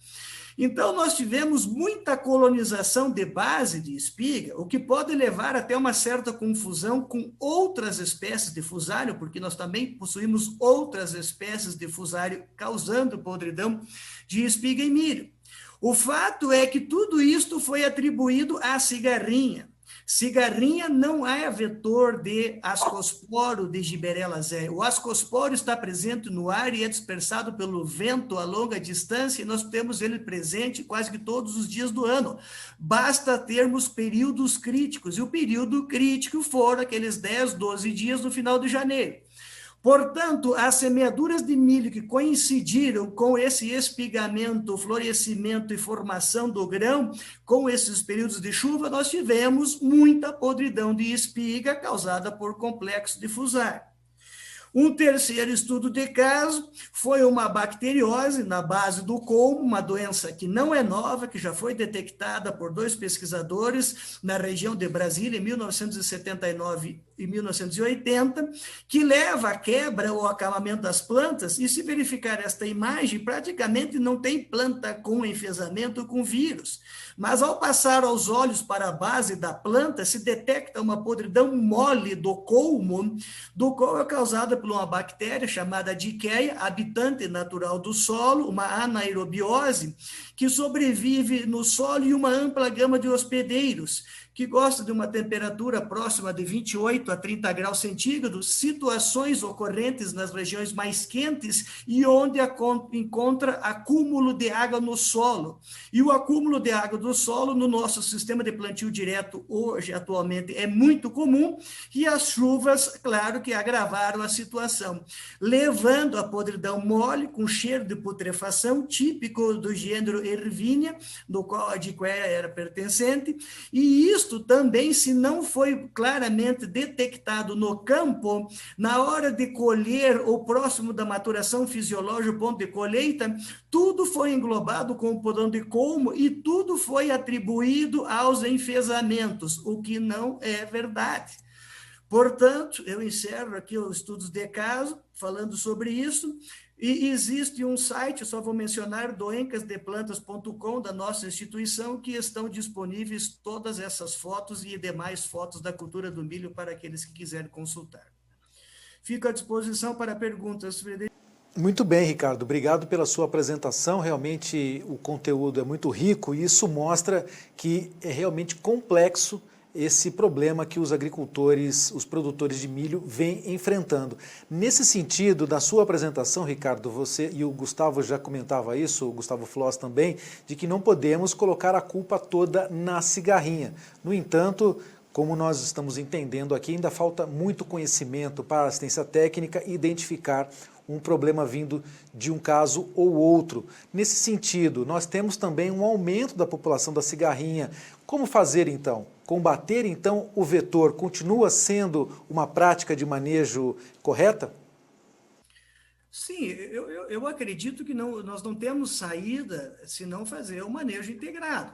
Então, nós tivemos muita colonização de base de espiga, o que pode levar até uma certa confusão com outras espécies de fusário, porque nós também possuímos outras espécies de fusário causando podridão de espiga e milho. O fato é que tudo isto foi atribuído à cigarrinha. Cigarrinha não é vetor de ascosporo de Gibberella zeae. O ascosporo está presente no ar e é dispersado pelo vento a longa distância, e nós temos ele presente quase que todos os dias do ano. Basta termos períodos críticos, e o período crítico foram aqueles 10, 12 dias no final de janeiro. Portanto, as semeaduras de milho que coincidiram com esse espigamento, florescimento e formação do grão, com esses períodos de chuva, nós tivemos muita podridão de espiga causada por complexo de fusário. Um terceiro estudo de caso foi uma bacteriose na base do colmo, uma doença que não é nova, que já foi detectada por 2 pesquisadores na região de Brasília em 1979 e 1980, que leva à quebra ou acamamento das plantas, e se verificar esta imagem, praticamente não tem planta com enfesamento com vírus. Mas ao passar aos olhos para a base da planta, se detecta uma podridão mole do colmo, do qual é causada por uma bactéria chamada Dicheia, habitante natural do solo, uma anaerobiose, que sobrevive no solo e uma ampla gama de hospedeiros, que gosta de uma temperatura próxima de 28 a 30 graus centígrados, situações ocorrentes nas regiões mais quentes e onde encontra acúmulo de água no solo. E o acúmulo de água do solo no nosso sistema de plantio direto hoje, atualmente, é muito comum, e as chuvas, claro que agravaram a situação, levando a podridão mole com cheiro de putrefação, típico do gênero Ervínia, do qual a Dicheia era pertencente, e isto também, se não foi claramente detectado no campo, na hora de colher ou próximo da maturação fisiológica, o ponto de colheita, tudo foi englobado com o podão de colmo e tudo foi atribuído aos enfesamentos, o que não é verdade. Portanto, eu encerro aqui os estudos de caso, falando sobre isso. E existe um site, eu só vou mencionar, doencasdeplantas.com, da nossa instituição, que estão disponíveis todas essas fotos e demais fotos da cultura do milho para aqueles que quiserem consultar. Fico à disposição para perguntas, Frederico. Muito bem, Ricardo. Obrigado pela sua apresentação. Realmente o conteúdo é muito rico e isso mostra que é realmente complexo esse problema que os agricultores, os produtores de milho vêm enfrentando. Nesse sentido, da sua apresentação, Ricardo, você e o Gustavo já comentava isso, o Gustavo Floss também, de que não podemos colocar a culpa toda na cigarrinha. No entanto, como nós estamos entendendo aqui, ainda falta muito conhecimento para a assistência técnica e identificar um problema vindo de um caso ou outro. Nesse sentido, nós temos também um aumento da população da cigarrinha. Como fazer então? Combater então o vetor continua sendo uma prática de manejo correta? Sim, eu acredito que nós não temos saída se não fazer o manejo integrado.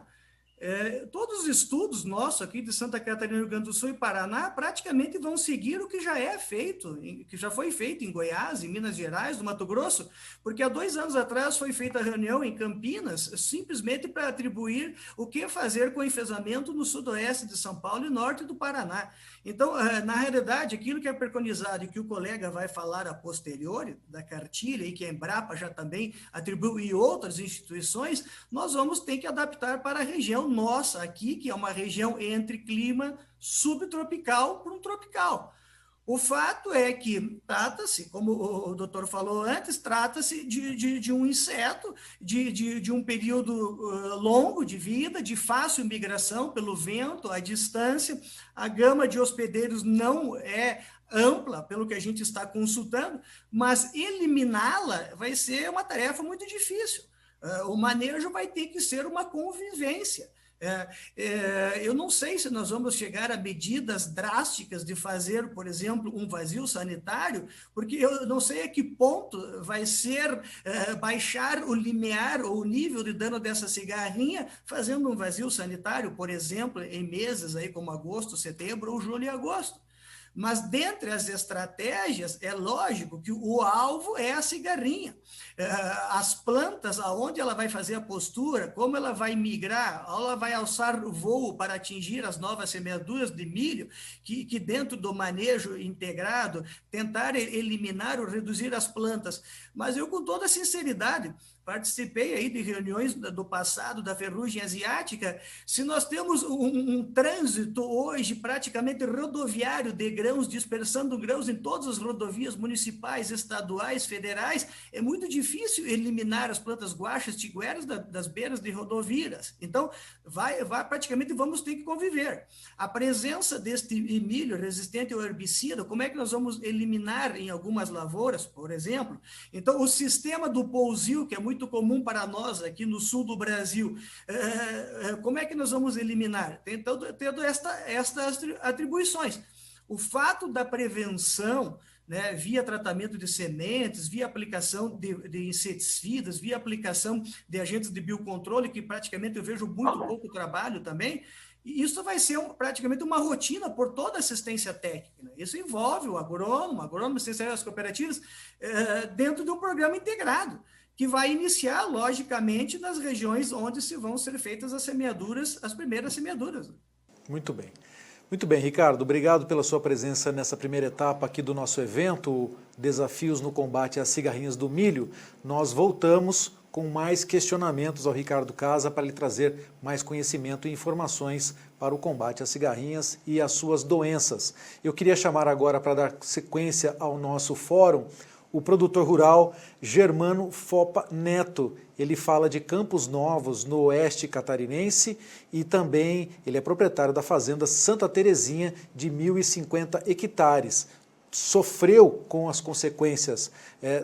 Todos os estudos nossos aqui de Santa Catarina, Rio Grande do Sul e Paraná praticamente vão seguir o que já é feito, que já foi feito em Goiás, em Minas Gerais, no Mato Grosso, porque há 2 anos atrás foi feita a reunião em Campinas, simplesmente para atribuir o que fazer com o enfesamento no sudoeste de São Paulo e norte do Paraná. Então, na realidade, aquilo que é preconizado e que o colega vai falar a posteriori da cartilha e que a Embrapa já também atribuiu e outras instituições, nós vamos ter que adaptar para a região nossa aqui, que é uma região entre clima subtropical para um tropical. O fato é que trata-se, como o doutor falou antes, trata-se de um inseto, de um período longo de vida, de fácil migração pelo vento, a distância, a gama de hospedeiros não é ampla, pelo que a gente está consultando, mas eliminá-la vai ser uma tarefa muito difícil. O manejo vai ter que ser uma convivência. Eu não sei se nós vamos chegar a medidas drásticas de fazer, por exemplo, um vazio sanitário, porque eu não sei a que ponto vai ser baixar o limiar ou o nível de dano dessa cigarrinha fazendo um vazio sanitário, por exemplo, em meses aí como agosto, setembro ou julho e agosto. Mas dentre as estratégias, é lógico que o alvo é a cigarrinha. As plantas, aonde ela vai fazer a postura, como ela vai migrar, ela vai alçar o voo para atingir as novas semeaduras de milho, que dentro do manejo integrado, tentar eliminar ou reduzir as plantas. Mas eu, com toda sinceridade, participei aí de reuniões do passado da ferrugem asiática. Se nós temos um trânsito hoje praticamente rodoviário de grãos, dispersando grãos em todas as rodovias municipais, estaduais, federais, é muito difícil eliminar as plantas guaxas, tigueras das beiras de rodovias. Então, praticamente vamos ter que conviver. A presença deste milho resistente ao herbicida, como é que nós vamos eliminar em algumas lavouras, por exemplo? Então, o sistema do pousio, que é muito comum para nós aqui no sul do Brasil, como é que nós vamos eliminar? Tendo estas atribuições. O fato da prevenção, né, via tratamento de sementes, via aplicação de inseticidas, via aplicação de agentes de biocontrole, que praticamente eu vejo muito pouco trabalho também, e isso vai ser praticamente uma rotina por toda a assistência técnica. Né? Isso envolve o agrônomo, assistência das cooperativas, dentro de um programa integrado, que vai iniciar, logicamente, nas regiões onde vão ser feitas as primeiras semeaduras. Muito bem. Muito bem, Ricardo, obrigado pela sua presença nessa primeira etapa aqui do nosso evento, Desafios no Combate às Cigarrinhas do Milho. Nós voltamos com mais questionamentos ao Ricardo Casa para lhe trazer mais conhecimento e informações para o combate às cigarrinhas e às suas doenças. Eu queria chamar agora, para dar sequência ao nosso fórum, o produtor rural Germano Fopa Neto. Ele fala de Campos Novos, no oeste catarinense, e também ele é proprietário da fazenda Santa Terezinha, de 1.050 hectares. Sofreu com as consequências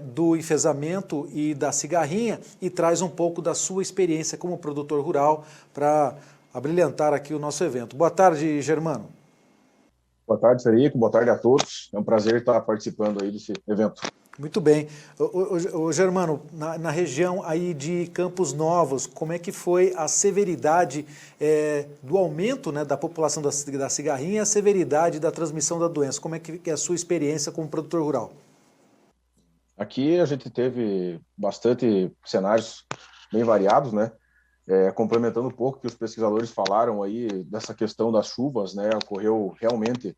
do enfesamento e da cigarrinha e traz um pouco da sua experiência como produtor rural para abrilhantar aqui o nosso evento. Boa tarde, Germano. Boa tarde, Frederico. Boa tarde a todos. É um prazer estar participando aí desse evento. Muito bem. O Germano, na região aí de Campos Novos, como é que foi a severidade do aumento, né, da população da cigarrinha e a severidade da transmissão da doença? Como é que é a sua experiência como produtor rural? Aqui a gente teve bastante cenários bem variados, né? Complementando um pouco o que os pesquisadores falaram aí dessa questão das chuvas, né? Ocorreu realmente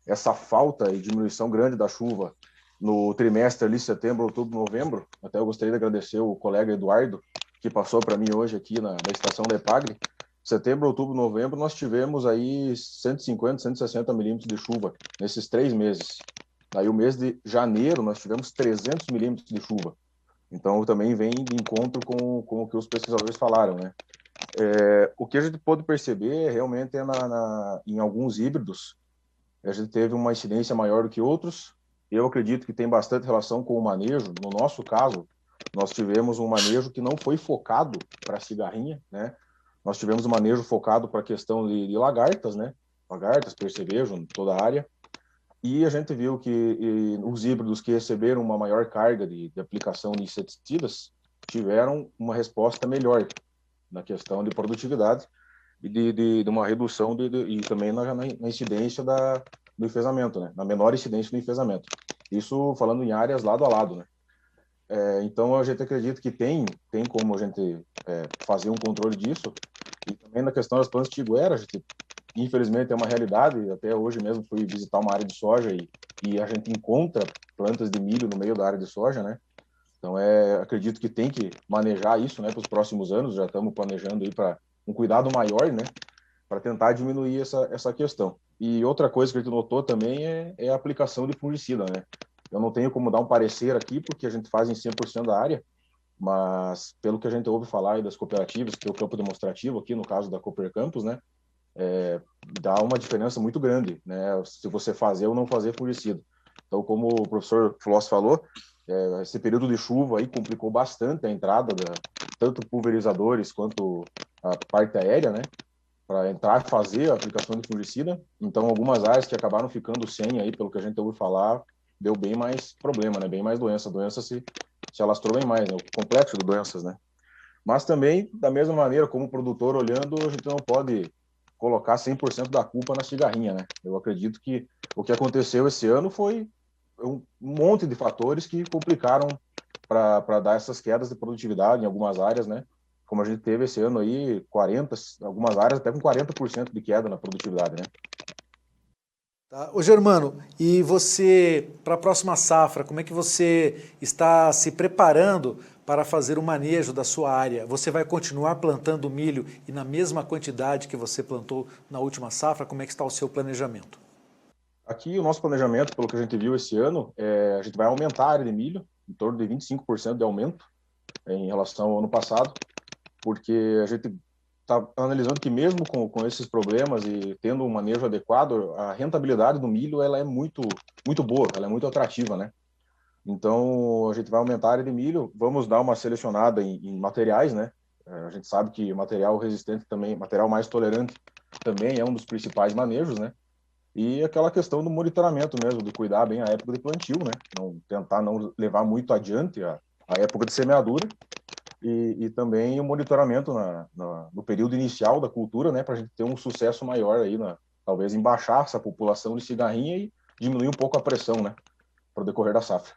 essa falta e diminuição grande da chuva no trimestre ali, setembro, outubro, novembro. Até eu gostaria de agradecer o colega Eduardo, que passou para mim hoje aqui na estação da EPAGRE. Setembro, outubro, novembro, nós tivemos aí 150, 160 milímetros de chuva nesses 3 meses. Aí o mês de janeiro nós tivemos 300 milímetros de chuva. Então também vem de encontro com o que os pesquisadores falaram, né? O que a gente pode perceber realmente em alguns híbridos, a gente teve uma incidência maior do que outros. Eu acredito que tem bastante relação com o manejo. No nosso caso, nós tivemos um manejo que não foi focado para a cigarrinha, né? Nós tivemos um manejo focado para a questão de lagartas, né? Lagartas, percevejo, toda a área. E a gente viu que os híbridos que receberam uma maior carga de aplicação de inseticidas tiveram uma resposta melhor na questão de produtividade. de uma redução e também na incidência do enfesamento, né? Na menor incidência do enfesamento. Isso falando em áreas lado a lado, né? Então, a gente acredita que tem como a gente fazer um controle disso. E também na questão das plantas de tiguera, a gente, infelizmente, é uma realidade. Até hoje mesmo fui visitar uma área de soja e a gente encontra plantas de milho no meio da área de soja, né? Então, acredito que tem que manejar isso, né, para os próximos anos. Já estamos planejando aí para um cuidado maior, né, para tentar diminuir essa questão. E outra coisa que a gente notou também é a aplicação de fungicida, né? Eu não tenho como dar um parecer aqui, porque a gente faz em 100% da área, mas pelo que a gente ouve falar aí das cooperativas, que é o campo demonstrativo aqui, no caso da Cooper Campus, né, dá uma diferença muito grande, né, se você fazer ou não fazer fungicida. Então, como o professor Floss falou, esse período de chuva aí complicou bastante a entrada tanto pulverizadores quanto a parte aérea, né, para entrar e fazer a aplicação de fungicida. Então, algumas áreas que acabaram ficando sem aí, pelo que a gente ouviu falar, deu bem mais problema, né, bem mais doença. A doença se alastrou bem mais, né, o complexo de doenças, né. Mas também, da mesma maneira, como produtor olhando, a gente não pode colocar 100% da culpa na cigarrinha, né. Eu acredito que o que aconteceu esse ano foi um monte de fatores que complicaram para dar essas quedas de produtividade em algumas áreas, né? Como a gente teve esse ano aí, algumas áreas até com 40% de queda na produtividade, né? Tá. Ô Germano, e você, para a próxima safra, como é que você está se preparando para fazer o manejo da sua área? Você vai continuar plantando milho e na mesma quantidade que você plantou na última safra? Como é que está o seu planejamento? Aqui o nosso planejamento, pelo que a gente viu esse ano, a gente vai aumentar a área de milho, em torno de 25% de aumento em relação ao ano passado, porque a gente está analisando que mesmo com esses problemas e tendo um manejo adequado, a rentabilidade do milho ela é muito boa, ela é muito atrativa, né? Então a gente vai aumentar a área de milho, vamos dar uma selecionada em materiais, né? A gente sabe que material resistente também, material mais tolerante também é um dos principais manejos, né? E aquela questão do monitoramento mesmo, de cuidar bem a época de plantio, né? Tentar não levar muito adiante a época de semeadura e também o monitoramento no período inicial da cultura, né? Para a gente ter um sucesso maior aí, talvez em baixar essa população de cigarrinha e diminuir um pouco a pressão, né? Para o decorrer da safra.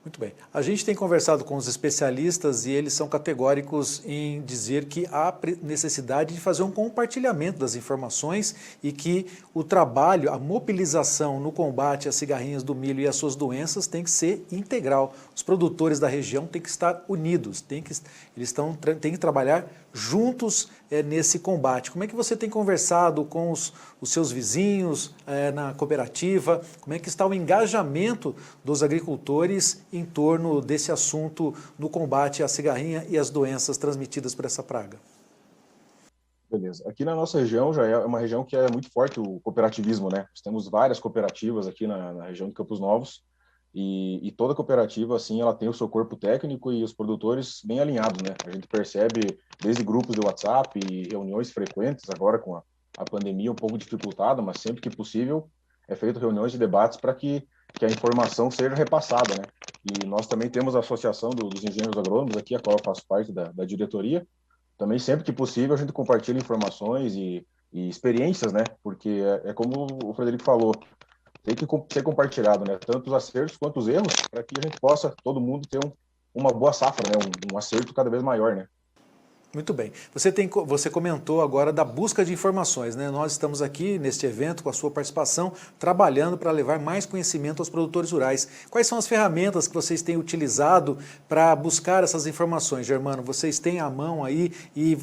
Muito bem. A gente tem conversado com os especialistas e eles são categóricos em dizer que há necessidade de fazer um compartilhamento das informações e que o trabalho, a mobilização no combate às cigarrinhas do milho e às suas doenças tem que ser integral. Os produtores da região têm que estar unidos, têm que trabalhar juntos nesse combate. Como é que você tem conversado com os seus vizinhos na cooperativa? Como é que está o engajamento dos agricultores em torno desse assunto no combate à cigarrinha e às doenças transmitidas por essa praga? Beleza. Aqui na nossa região já é uma região que é muito forte o cooperativismo, né? Nós temos várias cooperativas aqui na região de Campos Novos e toda cooperativa, assim, ela tem o seu corpo técnico e os produtores bem alinhados, né? A gente percebe desde grupos de WhatsApp e reuniões frequentes, agora com a pandemia um pouco dificultada, mas sempre que possível é feito reuniões e debates para que a informação seja repassada, né? E nós também temos a Associação dos Engenheiros Agrônomos aqui, a qual eu faço parte da diretoria. Também, sempre que possível, a gente compartilha informações e experiências, né? Porque é como o Frederico falou, tem que ser compartilhado, né? Tanto os acertos quanto os erros, para que a gente possa, todo mundo, ter uma boa safra, né? Um acerto cada vez maior, né? Muito bem. Você comentou agora da busca de informações, né? Nós estamos aqui neste evento, com a sua participação, trabalhando para levar mais conhecimento aos produtores rurais. Quais são as ferramentas que vocês têm utilizado para buscar essas informações, Germano? Vocês têm à mão aí e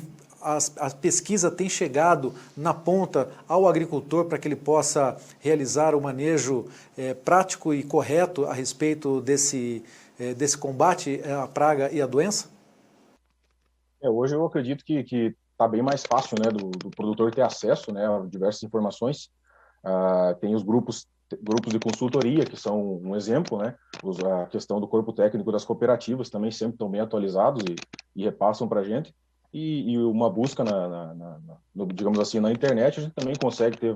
a pesquisa tem chegado na ponta ao agricultor para que ele possa realizar o manejo prático e correto a respeito desse combate à praga e à doença? Hoje eu acredito que está bem mais fácil, né, do produtor ter acesso, né, a diversas informações. Tem os grupos de consultoria, que são um exemplo, né, a questão do corpo técnico das cooperativas também sempre estão bem atualizados e repassam para a gente. E uma busca, digamos assim, na internet, a gente também consegue ter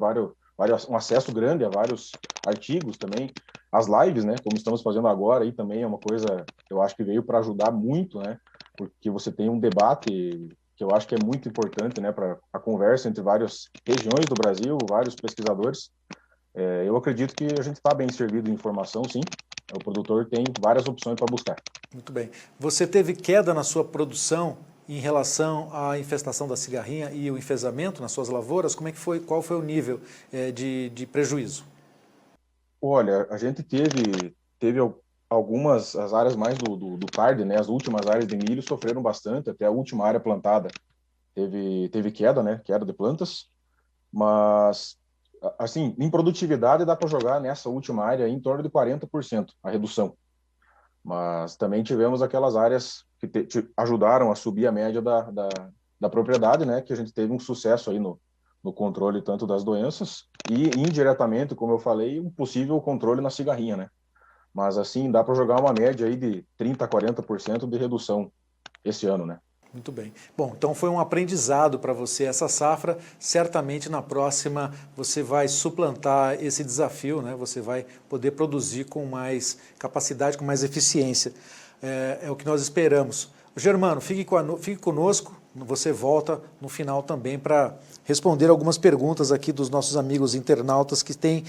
um acesso grande a vários artigos também. As lives, né, como estamos fazendo agora, aí também é uma coisa, eu acho que veio para ajudar muito, né, porque você tem um debate que eu acho que é muito importante, né, para a conversa entre várias regiões do Brasil, vários pesquisadores. Eu acredito que a gente está bem servido de informação, sim. O produtor tem várias opções para buscar. Muito bem. Você teve queda na sua produção em relação à infestação da cigarrinha e o enfesamento nas suas lavouras? Como é que foi? Qual foi o nível de prejuízo? Olha, a gente teve algumas, as áreas mais do tarde, né, as últimas áreas de milho sofreram bastante, até a última área plantada teve queda, né, queda de plantas, mas, assim, em produtividade dá para jogar nessa última área em torno de 40% a redução, mas também tivemos aquelas áreas que ajudaram a subir a média da propriedade, né, que a gente teve um sucesso aí no controle tanto das doenças e, indiretamente, como eu falei, um possível controle na cigarrinha, né? Mas, assim, dá para jogar uma média aí de 30% a 40% de redução esse ano, né? Muito bem. Bom, então foi um aprendizado para você essa safra. Certamente na próxima você vai suplantar esse desafio, né? Você vai poder produzir com mais capacidade, com mais eficiência. É o que nós esperamos. Germano, fique conosco. Você volta no final também para responder algumas perguntas aqui dos nossos amigos internautas que têm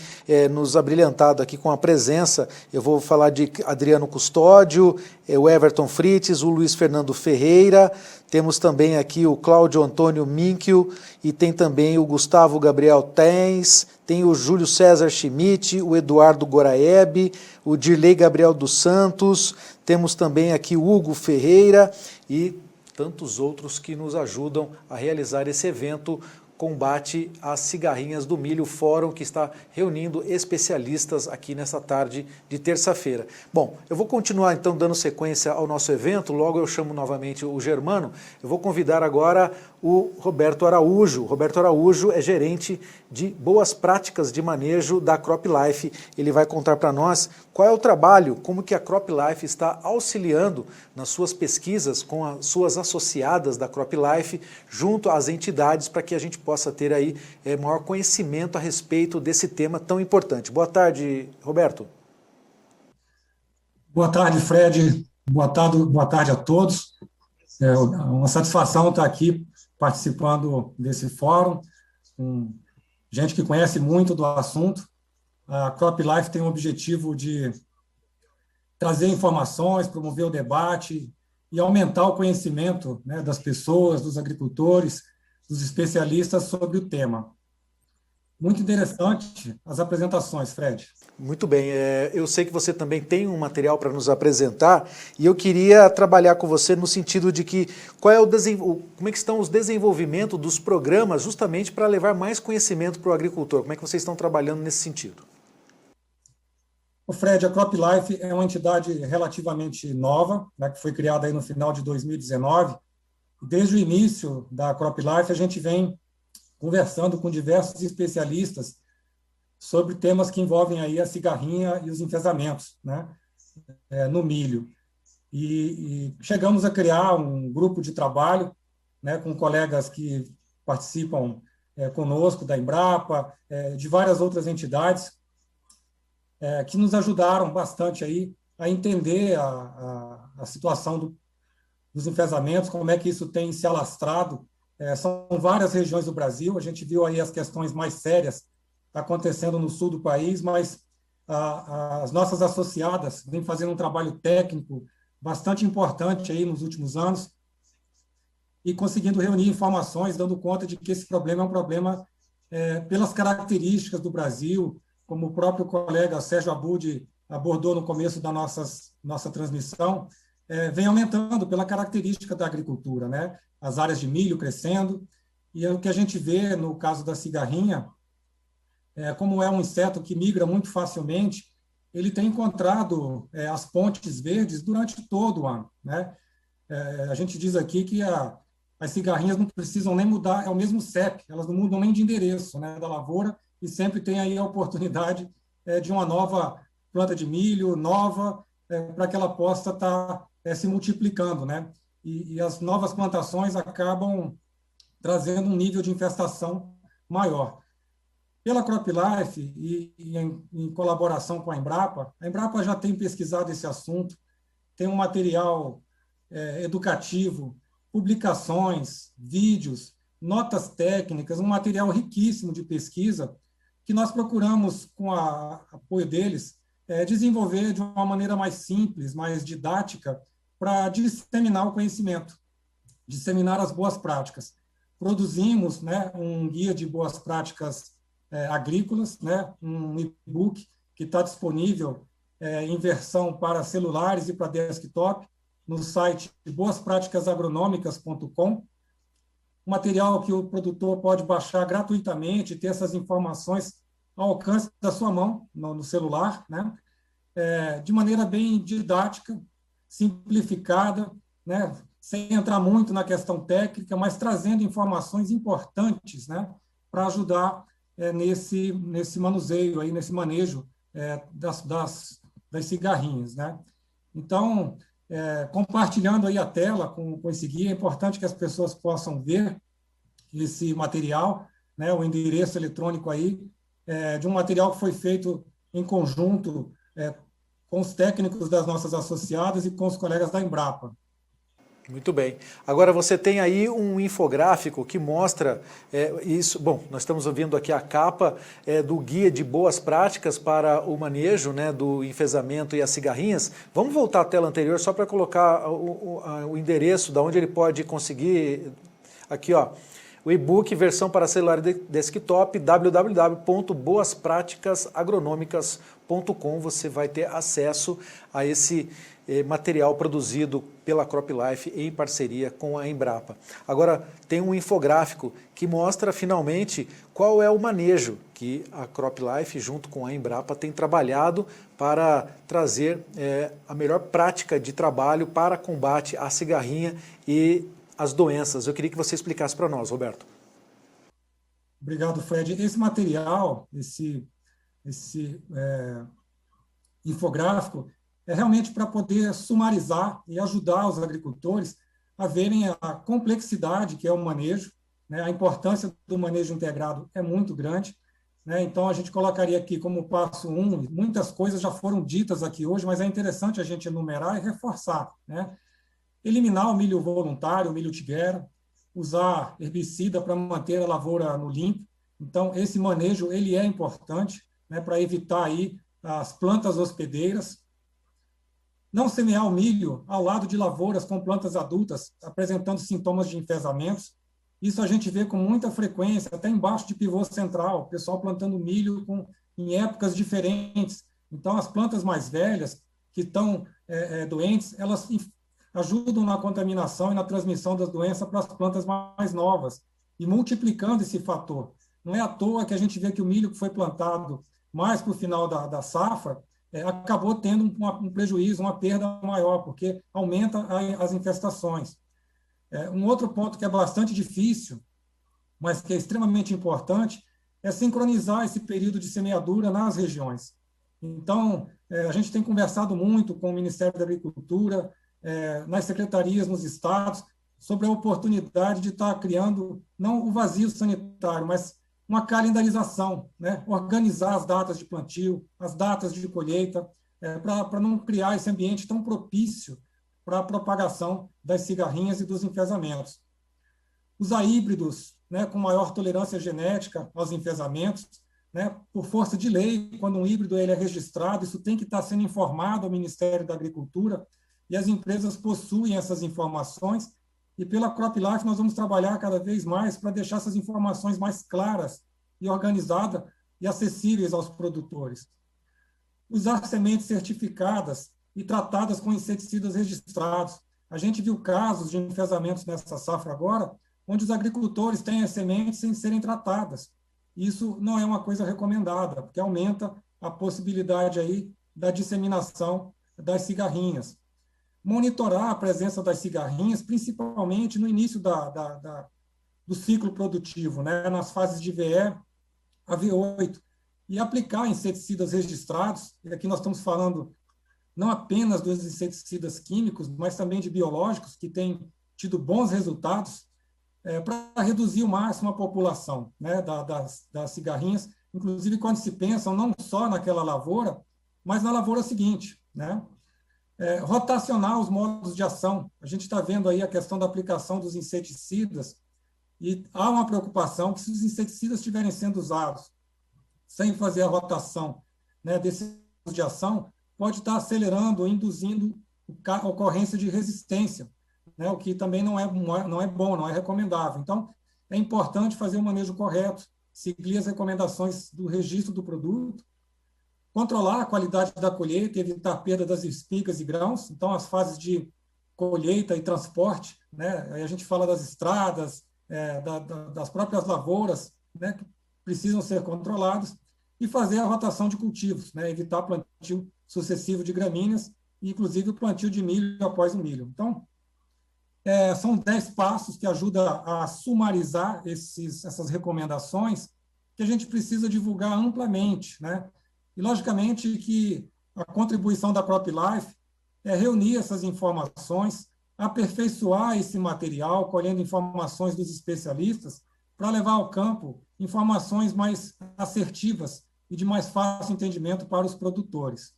nos abrilhantado aqui com a presença. Eu vou falar de Adriano Custódio, o Everton Frites, o Luiz Fernando Ferreira, temos também aqui o Cláudio Antônio Minchio e tem também o Gustavo Gabriel Tens, tem o Júlio César Schmidt, o Eduardo Goraeb, o Dirley Gabriel dos Santos, temos também aqui o Hugo Ferreira e tantos outros que nos ajudam a realizar esse evento Combate às Cigarrinhas do Milho, fórum que está reunindo especialistas aqui nessa tarde de terça-feira. Bom, eu vou continuar então dando sequência ao nosso evento, logo eu chamo novamente o Germano. Eu vou convidar agora o Roberto Araújo. O Roberto Araújo é gerente de boas práticas de manejo da CropLife. Ele vai contar para nós qual é o trabalho, como que a CropLife está auxiliando nas suas pesquisas com as suas associadas da CropLife junto às entidades para que a gente possa ter aí maior conhecimento a respeito desse tema tão importante. Boa tarde, Roberto. Boa tarde, Fred. Boa tarde a todos. É uma satisfação estar aqui participando desse fórum, com gente que conhece muito do assunto. A CropLife tem o objetivo de trazer informações, promover o debate e aumentar o conhecimento, né, das pessoas, dos agricultores, dos especialistas sobre o tema. Muito interessante as apresentações, Fred. Muito bem, eu sei que você também tem um material para nos apresentar e eu queria trabalhar com você no sentido de que como é que estão os desenvolvimentos dos programas justamente para levar mais conhecimento para o agricultor, como é que vocês estão trabalhando nesse sentido? O Fred, a CropLife é uma entidade relativamente nova, né, que foi criada aí no final de 2019. Desde o início da CropLife, a gente vem conversando com diversos especialistas sobre temas que envolvem aí a cigarrinha e os enfesamentos, né, no milho. E chegamos a criar um grupo de trabalho, né, com colegas que participam conosco da Embrapa, de várias outras entidades, que nos ajudaram bastante aí a entender a situação dos enfesamentos, como é que isso tem se alastrado. São várias regiões do Brasil, a gente viu aí as questões mais sérias acontecendo no sul do país, mas as nossas associadas vêm fazendo um trabalho técnico bastante importante aí nos últimos anos e conseguindo reunir informações, dando conta de que esse problema é um problema pelas características do Brasil, como o próprio colega Sérgio Abud abordou no começo da nossa transmissão, vem aumentando pela característica da agricultura, né? As áreas de milho crescendo, e o que a gente vê no caso da cigarrinha, como é um inseto que migra muito facilmente, ele tem encontrado as pontes verdes durante todo o ano, né? A gente diz aqui que as cigarrinhas não precisam nem mudar, é o mesmo CEP, elas não mudam nem de endereço, né, da lavoura, e sempre tem aí a oportunidade de uma nova planta de milho, nova, para que ela possa estar se multiplicando, né? E as novas plantações acabam trazendo um nível de infestação maior. Pela CropLife e em colaboração com a Embrapa já tem pesquisado esse assunto, tem um material educativo publicações, vídeos, notas técnicas, um material riquíssimo de pesquisa que nós procuramos, com o apoio deles, desenvolver de uma maneira mais simples, mais didática, para disseminar o conhecimento, disseminar as boas práticas. Produzimos, né, um guia de boas práticas agrícolas, né, um e-book que está disponível em versão para celulares e para desktop, no site boaspraticasagronômicas.com, um material que o produtor pode baixar gratuitamente, ter essas informações ao alcance da sua mão, no celular, né? De maneira bem didática, simplificada, né? Sem entrar muito na questão técnica, mas trazendo informações importantes, né? Para ajudar nesse manuseio, aí, nesse manejo das cigarrinhas, né? Então, compartilhando aí a tela com esse guia, é importante que as pessoas possam ver esse material, né, o endereço eletrônico aí, de um material que foi feito em conjunto com os técnicos das nossas associadas e com os colegas da Embrapa. Muito bem. Agora você tem aí um infográfico que mostra isso. Bom, nós estamos ouvindo aqui a capa do guia de boas práticas para o manejo, né, do enfesamento e as cigarrinhas. Vamos voltar à tela anterior só para colocar o endereço da onde ele pode conseguir. Aqui, ó, o e-book versão para celular e desktop, www.boaspraticasagronômicas.com. Você vai ter acesso a esse material produzido pela CropLife em parceria com a Embrapa. Agora, tem um infográfico que mostra finalmente qual é o manejo que a CropLife, junto com a Embrapa, tem trabalhado para trazer a melhor prática de trabalho para combate à cigarrinha e as doenças. Eu queria que você explicasse para nós, Roberto. Obrigado, Fred. Esse material, esse infográfico, é realmente para poder sumarizar e ajudar os agricultores a verem a complexidade que é o manejo, né? A importância do manejo integrado é muito grande, né? Então, a gente colocaria aqui como passo 1, muitas coisas já foram ditas aqui hoje, mas é interessante a gente enumerar e reforçar, né? Eliminar o milho voluntário, o milho tiguera, usar herbicida para manter a lavoura no limpo. Então, esse manejo ele é importante, né, para evitar aí as plantas hospedeiras. Não semear o milho ao lado de lavouras com plantas adultas apresentando sintomas de enfesamentos. Isso a gente vê com muita frequência, até embaixo de pivô central, o pessoal plantando milho em épocas diferentes. Então, as plantas mais velhas, que estão doentes, elas ajudam na contaminação e na transmissão das doenças para as plantas mais novas, e multiplicando esse fator. Não é à toa que a gente vê que o milho que foi plantado mais para o final da safra acabou tendo um prejuízo, uma perda maior, porque aumenta as infestações. Um outro ponto que é bastante difícil, mas que é extremamente importante, é sincronizar esse período de semeadura nas regiões. Então, a gente tem conversado muito com o Ministério da Agricultura, nas secretarias, nos estados, sobre a oportunidade de estar criando, não o vazio sanitário, mas uma calendarização, né? Organizar as datas de plantio, as datas de colheita, para não criar esse ambiente tão propício para a propagação das cigarrinhas e dos enfesamentos. Usar híbridos, né, com maior tolerância genética aos enfesamentos, né, por força de lei, quando um híbrido ele é registrado, isso tem que estar sendo informado ao Ministério da Agricultura, e as empresas possuem essas informações, e pela CropLife nós vamos trabalhar cada vez mais para deixar essas informações mais claras e organizadas e acessíveis aos produtores. Usar sementes certificadas e tratadas com inseticidas registrados. A gente viu casos de enfesamentos nessa safra agora, onde os agricultores têm as sementes sem serem tratadas. Isso não é uma coisa recomendada, porque aumenta a possibilidade aí da disseminação das cigarrinhas. Monitorar a presença das cigarrinhas, principalmente no início do ciclo produtivo, né, nas fases de VE a V8, e aplicar inseticidas registrados, e aqui nós estamos falando não apenas dos inseticidas químicos, mas também de biológicos, que têm tido bons resultados, para reduzir o máximo a população, né, das cigarrinhas, inclusive quando se pensam não só naquela lavoura, mas na lavoura seguinte, né? rotacionar os modos de ação. A gente está vendo aí a questão da aplicação dos inseticidas, e há uma preocupação que, se os inseticidas estiverem sendo usados sem fazer a rotação, né, desses modos de ação, pode estar acelerando ou induzindo a ocorrência de resistência, né, o que também não é bom, não é recomendável. Então, é importante fazer o manejo correto, seguir as recomendações do registro do produto, controlar a qualidade da colheita, evitar perda das espigas e grãos. Então, as fases de colheita e transporte, né, aí a gente fala das estradas, das próprias lavouras, né, que precisam ser controladas, e fazer a rotação de cultivos, né, evitar plantio sucessivo de gramíneas, e inclusive o plantio de milho após o milho. Então, são 10 passos que ajudam a sumarizar essas recomendações que a gente precisa divulgar amplamente, né? E, logicamente, que a contribuição da CropLife é reunir essas informações, aperfeiçoar esse material, colhendo informações dos especialistas, para levar ao campo informações mais assertivas e de mais fácil entendimento para os produtores.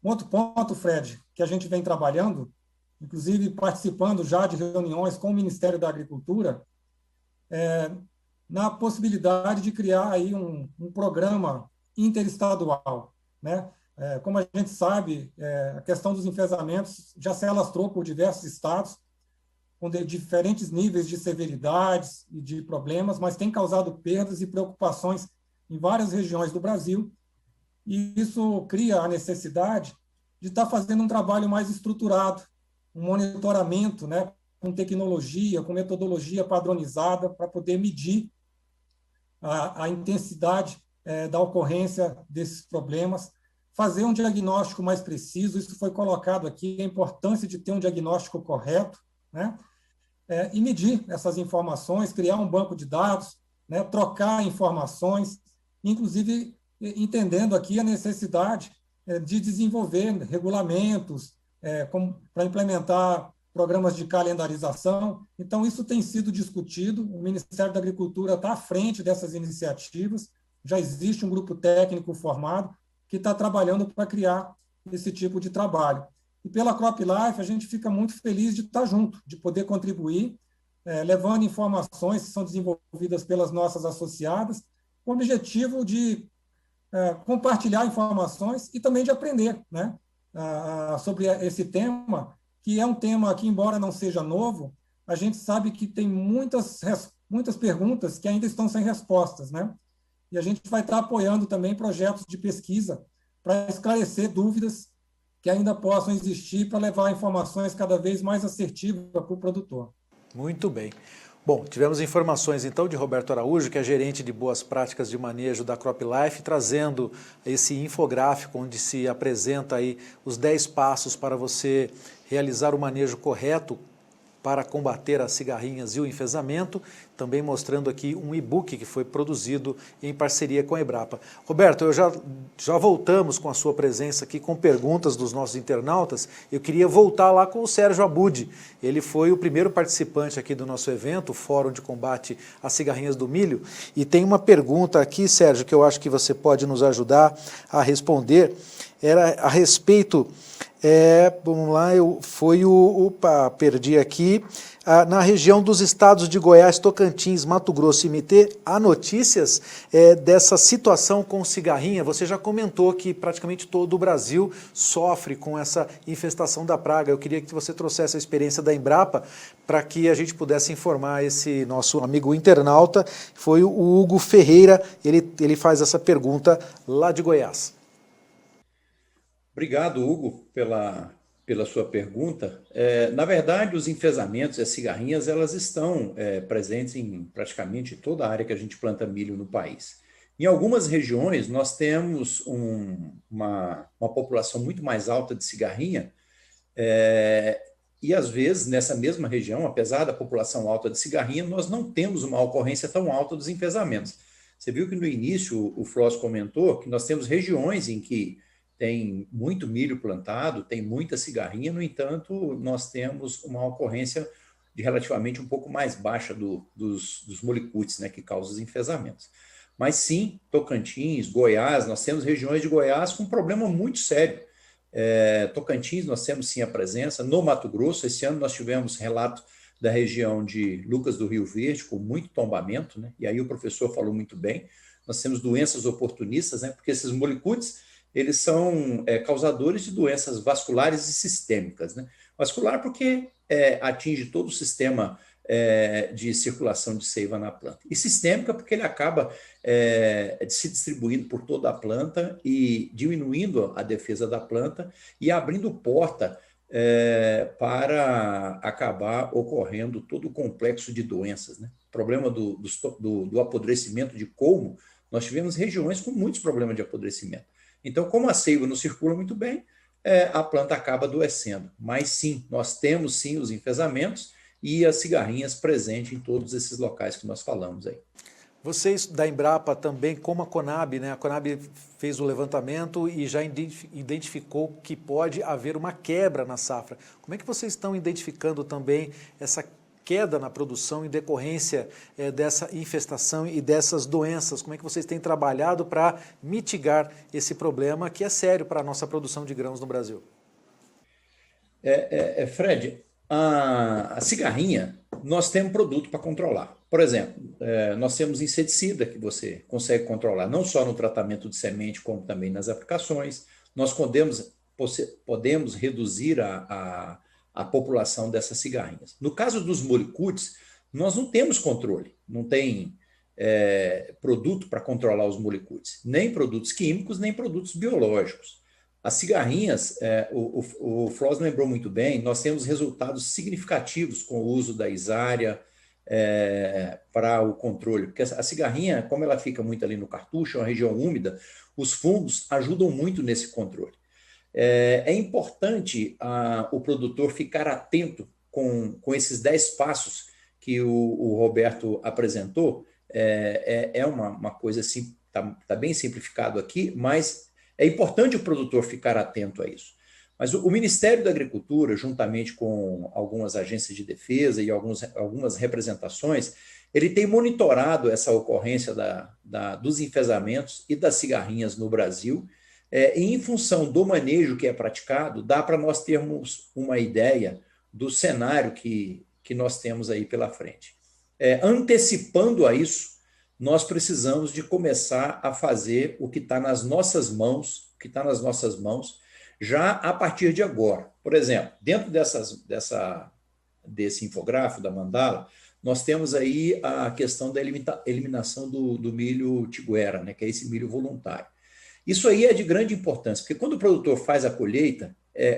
Outro ponto, Fred, que a gente vem trabalhando, inclusive participando já de reuniões com o Ministério da Agricultura, na possibilidade de criar aí um programa interestadual, né? Como a gente sabe, a questão dos enfesamentos já se alastrou por diversos estados, com diferentes níveis de severidades e de problemas, mas tem causado perdas e preocupações em várias regiões do Brasil, e isso cria a necessidade de estar fazendo um trabalho mais estruturado, um monitoramento, né, com tecnologia, com metodologia padronizada, para poder medir a intensidade da ocorrência desses problemas, fazer um diagnóstico mais preciso. Isso foi colocado aqui, a importância de ter um diagnóstico correto, né, e medir essas informações, criar um banco de dados, né, trocar informações, inclusive entendendo aqui a necessidade de desenvolver regulamentos para implementar programas de calendarização. Então, isso tem sido discutido, o Ministério da Agricultura está à frente dessas iniciativas, já existe um grupo técnico formado que está trabalhando para criar esse tipo de trabalho. E pela CropLife, a gente fica muito feliz de estar junto, de poder contribuir, levando informações que são desenvolvidas pelas nossas associadas, com o objetivo de compartilhar informações e também de aprender, né, sobre esse tema, que é um tema que, embora não seja novo, a gente sabe que tem muitas perguntas que ainda estão sem respostas, né? E a gente vai estar apoiando também projetos de pesquisa para esclarecer dúvidas que ainda possam existir, para levar informações cada vez mais assertivas para o produtor. Muito bem. Bom, tivemos informações então de Roberto Araújo, que é gerente de boas práticas de manejo da CropLife, trazendo esse infográfico onde se apresenta aí os 10 passos para você realizar o manejo correto para combater as cigarrinhas e o enfesamento, também mostrando aqui um e-book que foi produzido em parceria com a Embrapa. Roberto, já voltamos com a sua presença aqui com perguntas dos nossos internautas. Eu queria voltar lá com o Sérgio Abud. Ele foi o primeiro participante aqui do nosso evento, o Fórum de Combate às Cigarrinhas do Milho, e tem uma pergunta aqui, Sérgio, que eu acho que você pode nos ajudar a responder. Era a respeito... vamos lá, perdi aqui. Na região dos estados de Goiás, Tocantins, Mato Grosso e MT, há notícias dessa situação com cigarrinha? Você já comentou que praticamente todo o Brasil sofre com essa infestação da praga. Eu queria que você trouxesse a experiência da Embrapa para que a gente pudesse informar esse nosso amigo internauta. Foi o Hugo Ferreira, ele faz essa pergunta lá de Goiás. Obrigado, Hugo, pela sua pergunta. Na verdade, os enfesamentos e as cigarrinhas, elas estão presentes em praticamente toda a área que a gente planta milho no país. Em algumas regiões, nós temos uma população muito mais alta de cigarrinha, e às vezes, nessa mesma região, apesar da população alta de cigarrinha, nós não temos uma ocorrência tão alta dos enfesamentos. Você viu que no início o Floss comentou que nós temos regiões em que tem muito milho plantado, tem muita cigarrinha, no entanto, nós temos uma ocorrência de relativamente um pouco mais baixa dos molicutes, né, que causam os enfesamentos. Mas sim, Tocantins, Goiás, nós temos regiões de Goiás com um problema muito sério. Tocantins, nós temos sim a presença. No Mato Grosso, esse ano nós tivemos relato da região de Lucas do Rio Verde, com muito tombamento, né? E aí o professor falou muito bem, nós temos doenças oportunistas, né? Porque esses molicutes, eles são causadores de doenças vasculares e sistêmicas, né? Vascular porque atinge todo o sistema de circulação de seiva na planta. E sistêmica porque ele acaba se distribuindo por toda a planta e diminuindo a defesa da planta e abrindo porta para acabar ocorrendo todo o complexo de doenças, né? O problema do apodrecimento de colmo, nós tivemos regiões com muitos problemas de apodrecimento. Então, como a seiva não circula muito bem, a planta acaba adoecendo. Mas sim, nós temos sim os enfesamentos e as cigarrinhas presentes em todos esses locais que nós falamos aí. Vocês da Embrapa também, como a Conab, né? A Conab fez o levantamento e já identificou que pode haver uma quebra na safra. Como é que vocês estão identificando também essa queda na produção em decorrência dessa infestação e dessas doenças? Como é que vocês têm trabalhado para mitigar esse problema que é sério para a nossa produção de grãos no Brasil? Fred, a cigarrinha, nós temos produto para controlar. Por exemplo, nós temos inseticida que você consegue controlar, não só no tratamento de semente, como também nas aplicações. Nós podemos reduzir a população dessas cigarrinhas. No caso dos molicutes, nós não temos controle, não tem produto para controlar os molicutes, nem produtos químicos, nem produtos biológicos. As cigarrinhas, o Floss lembrou muito bem, nós temos resultados significativos com o uso da isária para o controle, porque a cigarrinha, como ela fica muito ali no cartucho, é uma região úmida, os fungos ajudam muito nesse controle. É importante o produtor ficar atento com esses 10 passos que o Roberto apresentou. É uma coisa assim, tá bem simplificado aqui, mas é importante o produtor ficar atento a isso. Mas o Ministério da Agricultura, juntamente com algumas agências de defesa e algumas representações, ele tem monitorado essa ocorrência dos enfesamentos e das cigarrinhas no Brasil, e em função do manejo que é praticado, dá para nós termos uma ideia do cenário que nós temos aí pela frente. Antecipando a isso, nós precisamos de começar a fazer o que está nas nossas mãos, já a partir de agora. Por exemplo, dentro desse infográfico da mandala, nós temos aí a questão da eliminação do milho tiguera, né, que é esse milho voluntário. Isso aí é de grande importância, porque quando o produtor faz a colheita,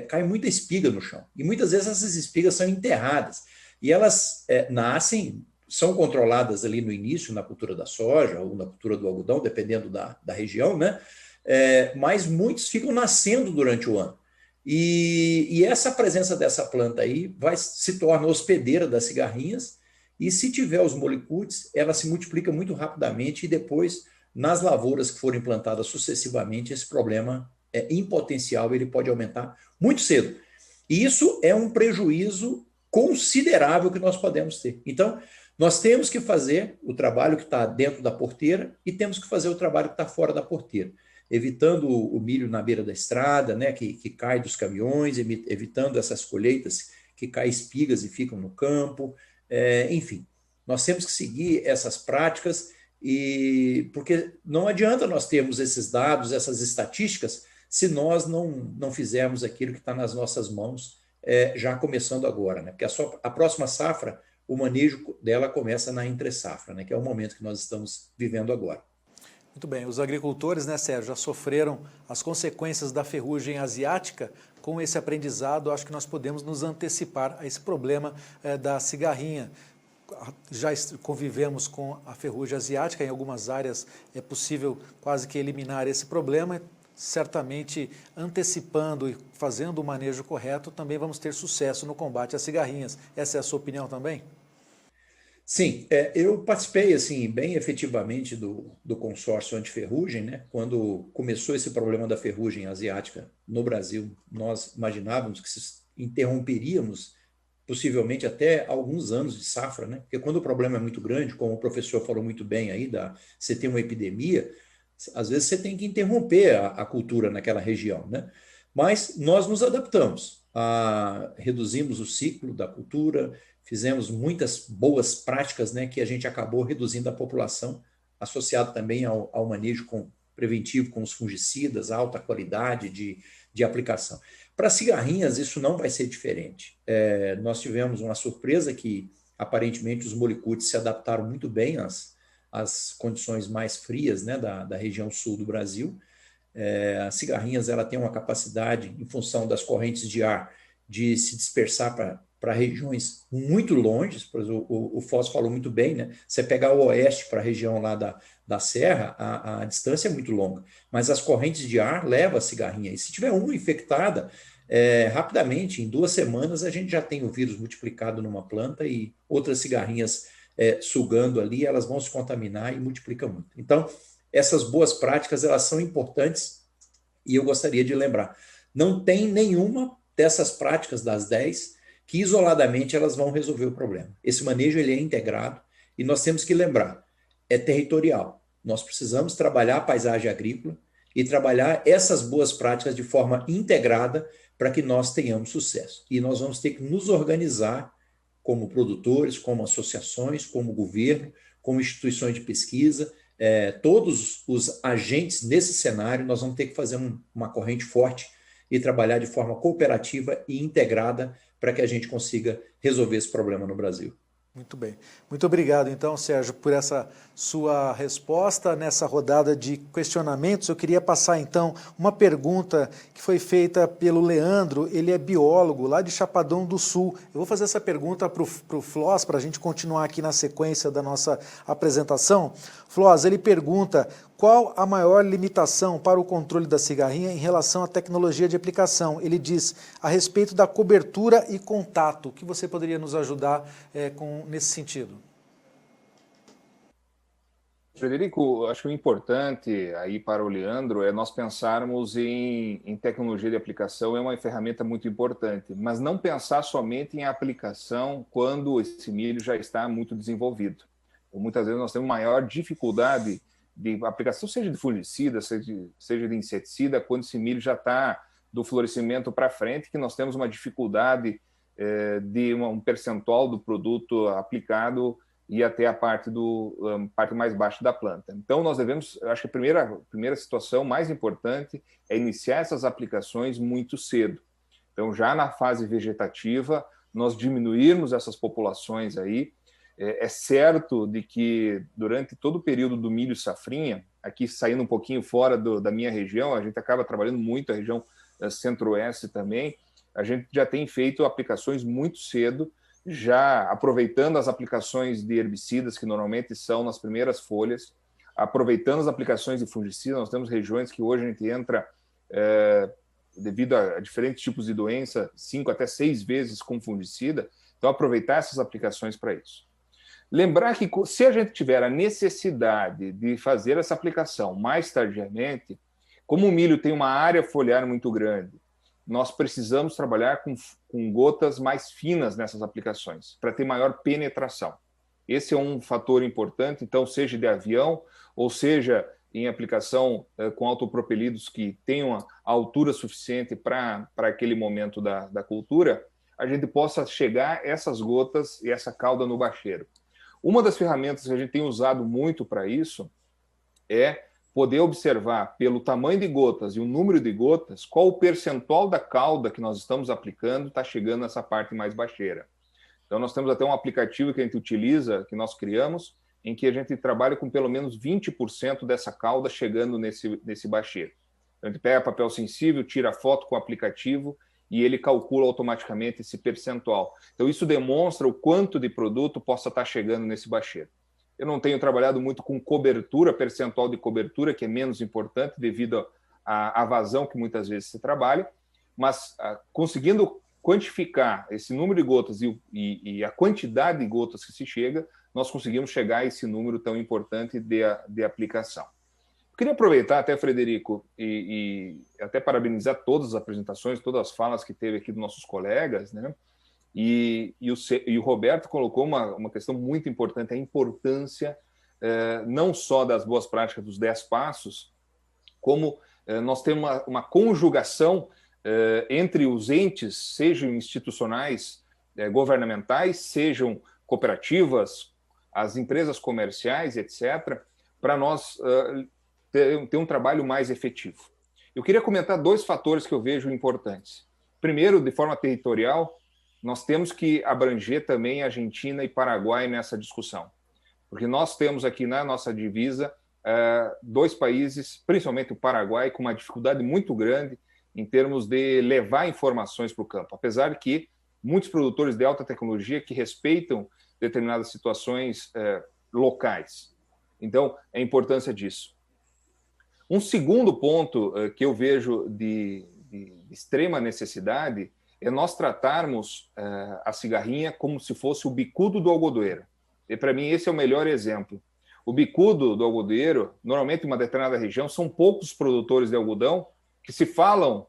cai muita espiga no chão. E muitas vezes essas espigas são enterradas. E elas nascem, são controladas ali no início, na cultura da soja ou na cultura do algodão, dependendo da região, né? Mas muitos ficam nascendo durante o ano. E essa presença dessa planta aí se torna hospedeira das cigarrinhas, e se tiver os molicutes, ela se multiplica muito rapidamente e depois, nas lavouras que forem plantadas sucessivamente, esse problema em potencial ele pode aumentar muito cedo. E isso é um prejuízo considerável que nós podemos ter. Então, nós temos que fazer o trabalho que está dentro da porteira e temos que fazer o trabalho que está fora da porteira, evitando o milho na beira da estrada, né, que cai dos caminhões, evitando essas colheitas que caem espigas e ficam no campo. Enfim, nós temos que seguir essas práticas, porque não adianta nós termos esses dados, essas estatísticas, se nós não fizermos aquilo que está nas nossas mãos, já começando agora, né? Porque a próxima safra, o manejo dela começa na entre-safra, né? Que é o momento que nós estamos vivendo agora. Muito bem, os agricultores, né, Sérgio, já sofreram as consequências da ferrugem asiática. Com esse aprendizado, acho que nós podemos nos antecipar a esse problema da cigarrinha. Já convivemos com a ferrugem asiática, em algumas áreas é possível quase que eliminar esse problema. Certamente, antecipando e fazendo o manejo correto, também vamos ter sucesso no combate às cigarrinhas. Essa é a sua opinião também? Sim, eu participei assim, bem efetivamente do consórcio antiferrugem, né? Quando começou esse problema da ferrugem asiática no Brasil, nós imaginávamos que interromperíamos possivelmente até alguns anos de safra, né? Porque quando o problema é muito grande, como o professor falou muito bem aí, você tem uma epidemia, às vezes você tem que interromper a cultura naquela região, né? Mas nós nos adaptamos, reduzimos o ciclo da cultura, fizemos muitas boas práticas, né, que a gente acabou reduzindo a população, associado também ao manejo preventivo com os fungicidas, alta qualidade de aplicação. Para cigarrinhas, isso não vai ser diferente. Nós tivemos uma surpresa que, aparentemente, os molicutes se adaptaram muito bem às condições mais frias, né, da região sul do Brasil. As cigarrinhas ela tem uma capacidade, em função das correntes de ar, de se dispersar para regiões muito longe. O Foz falou muito bem, né? Você pegar o oeste para a região lá da Serra, a distância é muito longa, mas as correntes de ar levam a cigarrinha. E se tiver uma infectada, rapidamente, em 2 semanas, a gente já tem o vírus multiplicado numa planta e outras cigarrinhas sugando ali, elas vão se contaminar e multiplicam muito. Então, essas boas práticas, elas são importantes e eu gostaria de lembrar. Não tem nenhuma dessas práticas das 10 que isoladamente elas vão resolver o problema. Esse manejo ele é integrado e nós temos que lembrar, é territorial. Nós precisamos trabalhar a paisagem agrícola e trabalhar essas boas práticas de forma integrada para que nós tenhamos sucesso. E nós vamos ter que nos organizar como produtores, como associações, como governo, como instituições de pesquisa, todos os agentes nesse cenário, nós vamos ter que fazer uma corrente forte e trabalhar de forma cooperativa e integrada para que a gente consiga resolver esse problema no Brasil. Muito bem. Muito obrigado, então, Sérgio, por essa sua resposta nessa rodada de questionamentos. Eu queria passar, então, uma pergunta que foi feita pelo Leandro. Ele é biólogo lá de Chapadão do Sul. Eu vou fazer essa pergunta para o Floss, para a gente continuar aqui na sequência da nossa apresentação. Floss, ele pergunta: qual a maior limitação para o controle da cigarrinha em relação à tecnologia de aplicação? Ele diz a respeito da cobertura e contato. O que você poderia nos ajudar nesse sentido? Frederico, acho que o importante aí para o Leandro é nós pensarmos em tecnologia de aplicação, é uma ferramenta muito importante, mas não pensar somente em aplicação quando esse milho já está muito desenvolvido. Ou muitas vezes nós temos maior dificuldade de aplicação, seja de fungicida, seja de inseticida, quando esse milho já está do florescimento para frente, que nós temos uma dificuldade de um percentual do produto aplicado e até a parte mais baixa da planta. Então, nós devemos, acho que a primeira situação mais importante é iniciar essas aplicações muito cedo. Então, já na fase vegetativa, nós diminuirmos essas populações aí. É certo de que durante todo o período do milho safrinha, aqui saindo um pouquinho fora da minha região, a gente acaba trabalhando muito a região centro-oeste também, a gente já tem feito aplicações muito cedo, já aproveitando as aplicações de herbicidas, que normalmente são nas primeiras folhas, aproveitando as aplicações de fungicida. Nós temos regiões que hoje a gente entra, devido a diferentes tipos de doença, 5 até 6 vezes com fungicida, então aproveitar essas aplicações para isso. Lembrar que se a gente tiver a necessidade de fazer essa aplicação mais tardiamente, como o milho tem uma área foliar muito grande, nós precisamos trabalhar com gotas mais finas nessas aplicações, para ter maior penetração. Esse é um fator importante, então, seja de avião, ou seja em aplicação com autopropelidos que tenham a altura suficiente para aquele momento da cultura, a gente possa chegar essas gotas e essa cauda no bacheiro. Uma das ferramentas que a gente tem usado muito para isso é poder observar pelo tamanho de gotas e o número de gotas qual o percentual da cauda que nós estamos aplicando está chegando nessa parte mais baixeira. Então, nós temos até um aplicativo que a gente utiliza, que nós criamos, em que a gente trabalha com pelo menos 20% dessa cauda chegando nesse bacheiro. Então, a gente pega papel sensível, tira foto com o aplicativo e ele calcula automaticamente esse percentual. Então, isso demonstra o quanto de produto possa estar chegando nesse bacheiro. Eu não tenho trabalhado muito com cobertura, percentual de cobertura, que é menos importante devido à vazão que muitas vezes se trabalha, mas conseguindo quantificar esse número de gotas e a quantidade de gotas que se chega, nós conseguimos chegar a esse número tão importante de aplicação. Eu queria aproveitar até, Frederico, e até parabenizar todas as apresentações, todas as falas que teve aqui dos nossos colegas, né? E o Roberto colocou uma questão muito importante, a importância não só das boas práticas dos 10 passos, como nós temos uma conjugação entre os entes, sejam institucionais, governamentais, sejam cooperativas, as empresas comerciais, etc., para nós ter um trabalho mais efetivo. Eu queria comentar 2 fatores que eu vejo importantes. Primeiro, de forma territorial, nós temos que abranger também Argentina e Paraguai nessa discussão, porque nós temos aqui na nossa divisa 2 países, principalmente o Paraguai, com uma dificuldade muito grande em termos de levar informações para o campo, apesar de que muitos produtores de alta tecnologia que respeitam determinadas situações locais. Então, a importância disso. Um segundo ponto que eu vejo de extrema necessidade é nós tratarmos a cigarrinha como se fosse o bicudo do algodoeiro. E, para mim, esse é o melhor exemplo. O bicudo do algodoeiro, normalmente em uma determinada região, são poucos produtores de algodão que se falam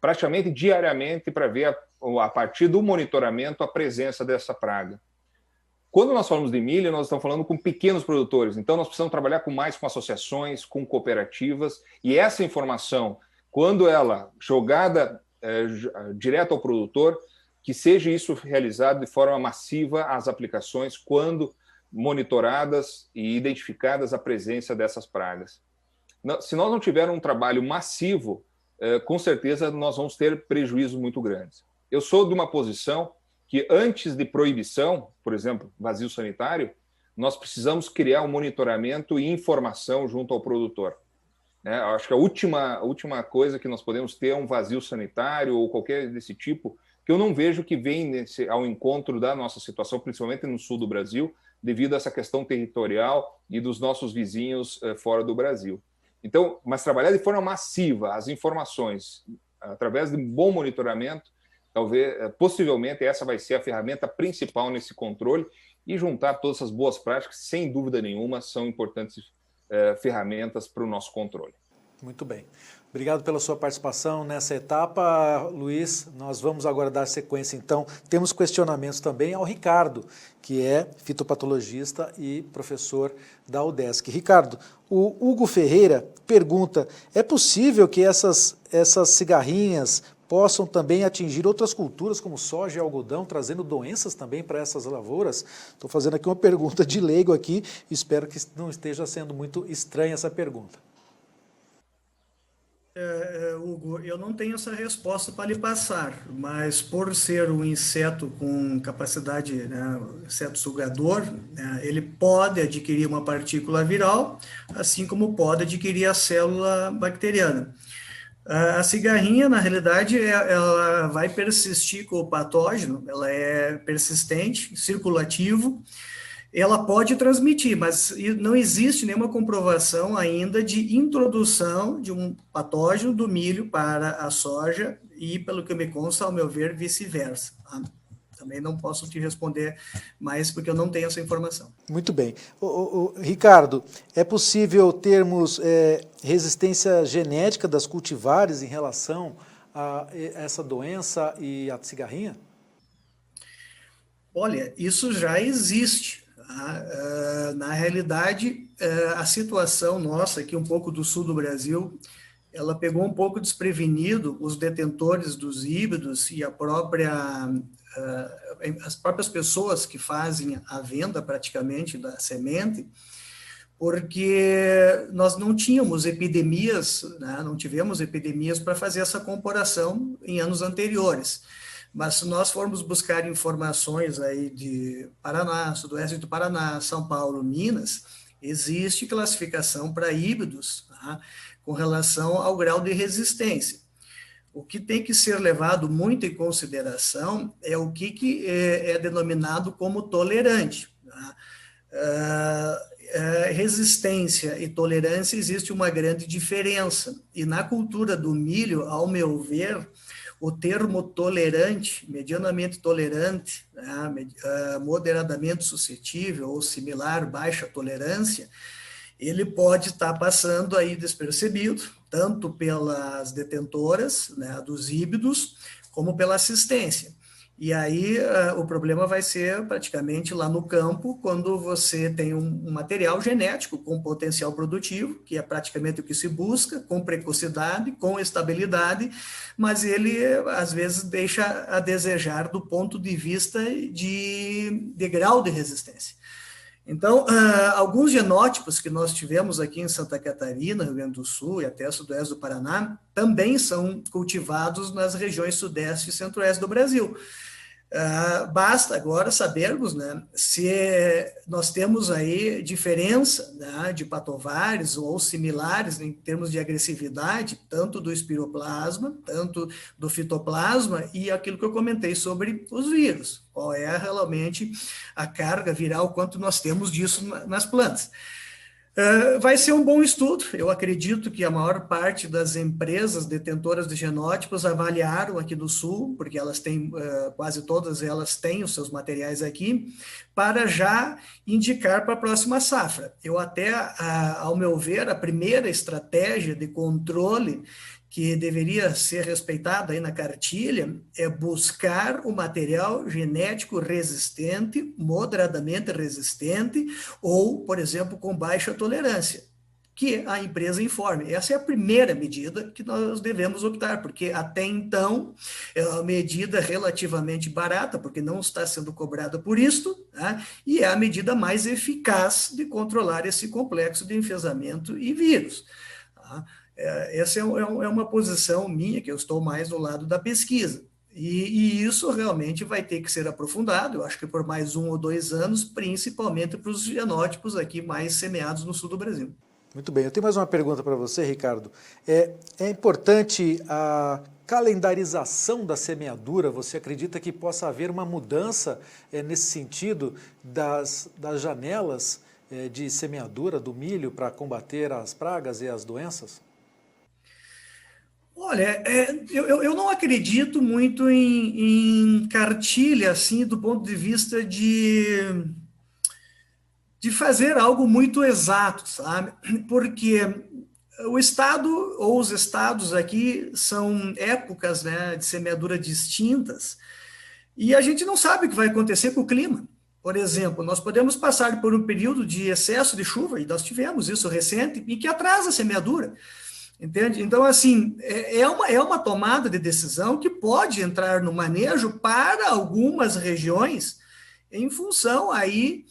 praticamente diariamente para ver, a partir do monitoramento, a presença dessa praga. Quando nós falamos de milho, nós estamos falando com pequenos produtores, então nós precisamos trabalhar mais com associações, com cooperativas, e essa informação, quando ela jogada direto ao produtor, que seja isso realizado de forma massiva às aplicações, quando monitoradas e identificadas a presença dessas pragas. Se nós não tivermos um trabalho massivo, com certeza nós vamos ter prejuízos muito grandes. Eu sou de uma posição que antes de proibição, por exemplo, vazio sanitário, nós precisamos criar um monitoramento e informação junto ao produtor. Acho que a última coisa que nós podemos ter é um vazio sanitário ou qualquer desse tipo, que eu não vejo que vem ao encontro da nossa situação, principalmente no sul do Brasil, devido a essa questão territorial e dos nossos vizinhos fora do Brasil. Então, mas trabalhar de forma massiva as informações, através de um bom monitoramento, possivelmente essa vai ser a ferramenta principal nesse controle, e juntar todas essas boas práticas, sem dúvida nenhuma, são importantes ferramentas para o nosso controle. Muito bem. Obrigado pela sua participação nessa etapa, Luiz. Nós vamos agora dar sequência, então. Temos questionamentos também ao Ricardo, que é fitopatologista e professor da UDESC. Ricardo, o Hugo Ferreira pergunta, é possível que essas cigarrinhas possam também atingir outras culturas, como soja e algodão, trazendo doenças também para essas lavouras? Estou fazendo aqui uma pergunta de leigo aqui, espero que não esteja sendo muito estranha essa pergunta. Hugo, eu não tenho essa resposta para lhe passar, mas por ser um inseto com capacidade, inseto sugador, ele pode adquirir uma partícula viral, assim como pode adquirir a célula bacteriana. A cigarrinha, na realidade, ela vai persistir com o patógeno, ela é persistente, circulativo, ela pode transmitir, mas não existe nenhuma comprovação ainda de introdução de um patógeno do milho para a soja e, pelo que me consta, ao meu ver, vice-versa. Também não posso te responder mais porque eu não tenho essa informação. Muito bem. Ricardo, é possível termos resistência genética das cultivares em relação a essa doença e a cigarrinha? Olha, isso já existe. Na realidade, a situação nossa aqui, um pouco do sul do Brasil, ela pegou um pouco desprevenido os detentores dos híbridos e as próprias pessoas que fazem a venda praticamente da semente, porque nós não tínhamos epidemias, não tivemos epidemias para fazer essa comparação em anos anteriores. Mas se nós formos buscar informações aí de Paraná, sudoeste do Paraná, São Paulo, Minas, existe classificação para híbridos, com relação ao grau de resistência. O que tem que ser levado muito em consideração é o que é denominado como tolerante. Resistência e tolerância existe uma grande diferença. E na cultura do milho, ao meu ver, o termo tolerante, medianamente tolerante, moderadamente suscetível ou similar, baixa tolerância, ele pode estar passando aí despercebido, tanto pelas detentoras, dos híbridos, como pela assistência. E aí o problema vai ser praticamente lá no campo, quando você tem um material genético com potencial produtivo, que é praticamente o que se busca, com precocidade, com estabilidade, mas ele às vezes deixa a desejar do ponto de vista de grau de resistência. Então, alguns genótipos que nós tivemos aqui em Santa Catarina, Rio Grande do Sul e até sudoeste do Paraná, também são cultivados nas regiões sudeste e centro-oeste do Brasil. Basta agora sabermos, né, se nós temos aí diferença, né, de patovares ou similares em termos de agressividade, tanto do espiroplasma, tanto do fitoplasma e aquilo que eu comentei sobre os vírus. Qual é realmente a carga viral, quanto nós temos disso nas plantas. Vai ser um bom estudo. Eu acredito que a maior parte das empresas detentoras de genótipos avaliaram aqui do Sul, porque elas têm, quase todas elas têm os seus materiais aqui, para já indicar para a próxima safra. Eu até, ao meu ver, a primeira estratégia de controle que deveria ser respeitada aí na cartilha é buscar o material genético resistente, moderadamente resistente, ou, por exemplo, com baixa tolerância, que a empresa informe. Essa é a primeira medida que nós devemos optar, porque até então é uma medida relativamente barata, porque não está sendo cobrada por isto, né? E é a medida mais eficaz de controlar esse complexo de enfesamento e vírus. Tá? Essa é uma posição minha, que eu estou mais do lado da pesquisa. E isso realmente vai ter que ser aprofundado, eu acho que por mais 1 ou 2 anos, principalmente para os genótipos aqui mais semeados no sul do Brasil. Muito bem, eu tenho mais uma pergunta para você, Ricardo. É importante a calendarização da semeadura? Você acredita que possa haver uma mudança nesse sentido das janelas de semeadura do milho para combater as pragas e as doenças? Olha, eu não acredito muito em cartilha, assim, do ponto de vista de fazer algo muito exato, sabe? Porque o estado ou os estados aqui são épocas, né, de semeadura distintas e a gente não sabe o que vai acontecer com o clima. Por exemplo, nós podemos passar por um período de excesso de chuva, e nós tivemos isso recente, e que atrasa a semeadura. Entende? Então, assim, é uma tomada de decisão que pode entrar no manejo para algumas regiões em função aí,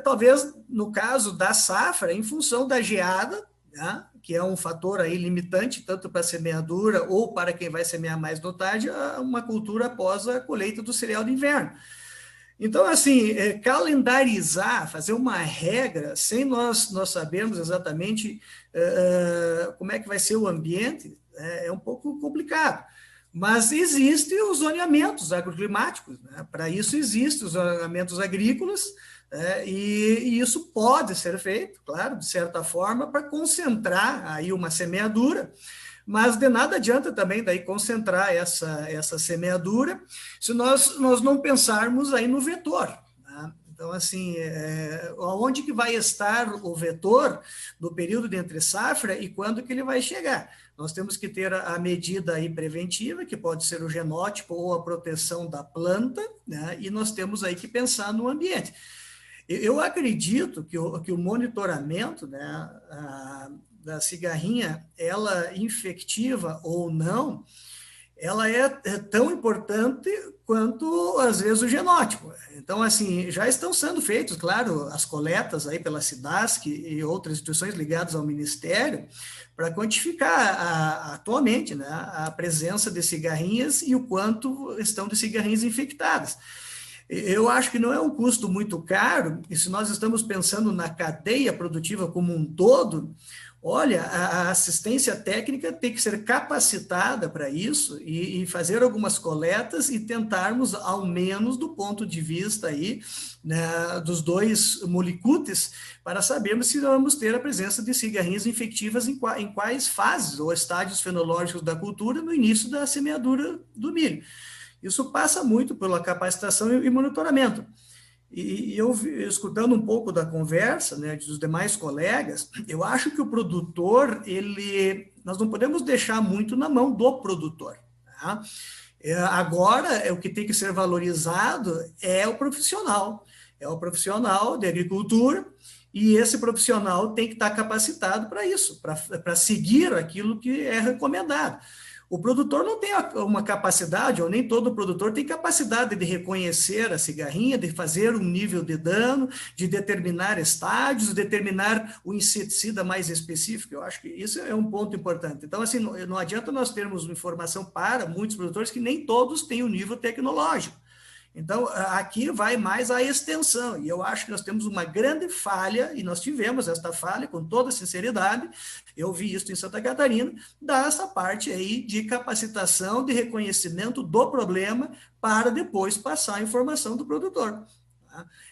talvez no caso da safra, em função da geada, né, que é um fator aí limitante tanto para a semeadura ou para quem vai semear mais no tarde, uma cultura após a colheita do cereal de inverno. Então, assim, calendarizar, fazer uma regra, sem nós sabermos exatamente como é que vai ser o ambiente, é um pouco complicado. Mas existem os zoneamentos agroclimáticos, né? Para isso existem os zoneamentos agrícolas, e isso pode ser feito, claro, de certa forma, para concentrar aí uma semeadura, mas de nada adianta também daí concentrar essa semeadura se nós não pensarmos aí no vetor, né? Então, assim, onde que vai estar o vetor no período de entre safra e quando que ele vai chegar? Nós temos que ter a medida aí preventiva, que pode ser o genótipo ou a proteção da planta, né? E nós temos aí que pensar no ambiente. Eu acredito que o monitoramento, né, da cigarrinha, ela infectiva ou não, ela é tão importante quanto, às vezes, o genótipo. Então, assim, já estão sendo feitos, claro, as coletas aí pela SIDASC e outras instituições ligadas ao Ministério para quantificar atualmente, né, a presença de cigarrinhas e o quanto estão de cigarrinhas infectadas. Eu acho que não é um custo muito caro, e se nós estamos pensando na cadeia produtiva como um todo, olha, a assistência técnica tem que ser capacitada para isso e fazer algumas coletas e tentarmos, ao menos do ponto de vista aí, né, dos dois molicutes, para sabermos se vamos ter a presença de cigarrinhas infectivas em quais fases ou estágios fenológicos da cultura no início da semeadura do milho. Isso passa muito pela capacitação e monitoramento. E eu, escutando um pouco da conversa, né, dos demais colegas, eu acho que o produtor, nós não podemos deixar muito na mão do produtor, tá? Agora, o que tem que ser valorizado é o profissional de agricultura, e esse profissional tem que estar capacitado para isso, para seguir aquilo que é recomendado. O produtor não tem uma capacidade, ou nem todo produtor tem capacidade de reconhecer a cigarrinha, de fazer um nível de dano, de determinar estádios, de determinar o inseticida mais específico. Eu acho que isso é um ponto importante. Então, assim, não adianta nós termos informação para muitos produtores que nem todos têm o nível tecnológico. Então, aqui vai mais a extensão, e eu acho que nós temos uma grande falha, e nós tivemos esta falha, com toda sinceridade, eu vi isso em Santa Catarina, dessa parte aí de capacitação, de reconhecimento do problema, para depois passar a informação do produtor.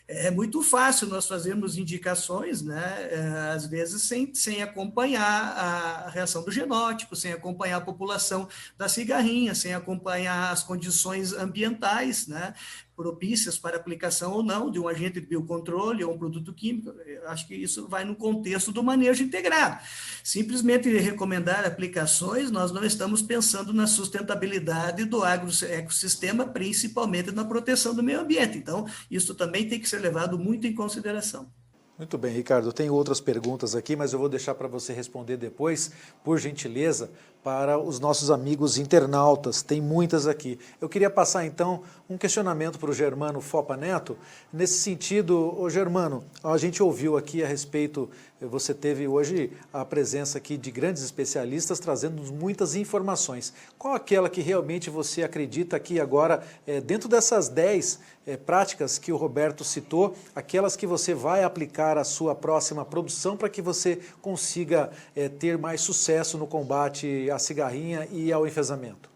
É muito fácil nós fazermos indicações, né, às vezes sem acompanhar a reação do genótipo, sem acompanhar a população da cigarrinha, sem acompanhar as condições ambientais, né, propícias para aplicação ou não de um agente de biocontrole ou um produto químico. Eu acho que isso vai no contexto do manejo integrado. Simplesmente recomendar aplicações, nós não estamos pensando na sustentabilidade do agroecossistema, principalmente na proteção do meio ambiente. Então, isso também tem que ser levado muito em consideração. Muito bem, Ricardo, eu tenho outras perguntas aqui, mas eu vou deixar para você responder depois, por gentileza, para os nossos amigos internautas. Tem muitas aqui. Eu queria passar, então, um questionamento para o Germano Fopa Neto. Nesse sentido, ô Germano, a gente ouviu aqui a respeito, você teve hoje a presença aqui de grandes especialistas trazendo muitas informações. Qual aquela que realmente você acredita que agora, dentro dessas 10 práticas que o Roberto citou, aquelas que você vai aplicar à sua próxima produção para que você consiga ter mais sucesso no combate à cigarrinha e ao enfesamento?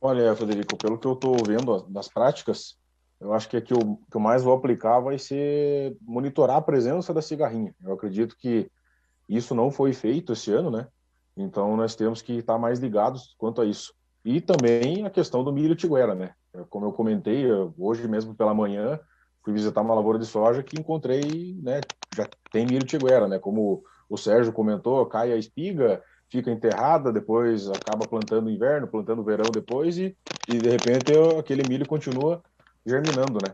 Olha, Frederico, pelo que eu estou vendo das práticas, eu acho que o que eu mais vou aplicar vai ser monitorar a presença da cigarrinha. Eu acredito que isso não foi feito esse ano, né? Então nós temos que estar mais ligados quanto a isso. E também a questão do milho tiguera, né? Como eu comentei, hoje mesmo pela manhã, fui visitar uma lavoura de soja que encontrei, né? Já tem milho tiguera, né? Como o Sérgio comentou, cai a espiga, fica enterrada, depois acaba plantando no inverno, plantando no verão depois e de repente aquele milho continua germinando, né?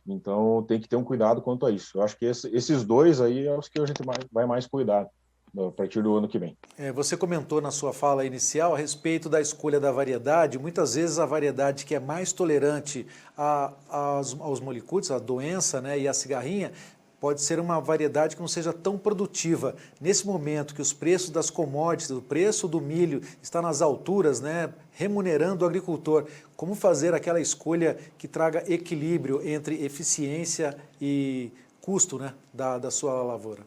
Então tem que ter um cuidado quanto a isso. Eu acho que esses dois aí é os que a gente vai mais cuidar a partir do ano que vem. Você comentou na sua fala inicial a respeito da escolha da variedade. Muitas vezes a variedade que é mais tolerante aos molicutes, à doença, né, e à cigarrinha, pode ser uma variedade que não seja tão produtiva. Nesse momento que os preços das commodities, o preço do milho está nas alturas, né, remunerando o agricultor, como fazer aquela escolha que traga equilíbrio entre eficiência e custo, né, da sua lavoura?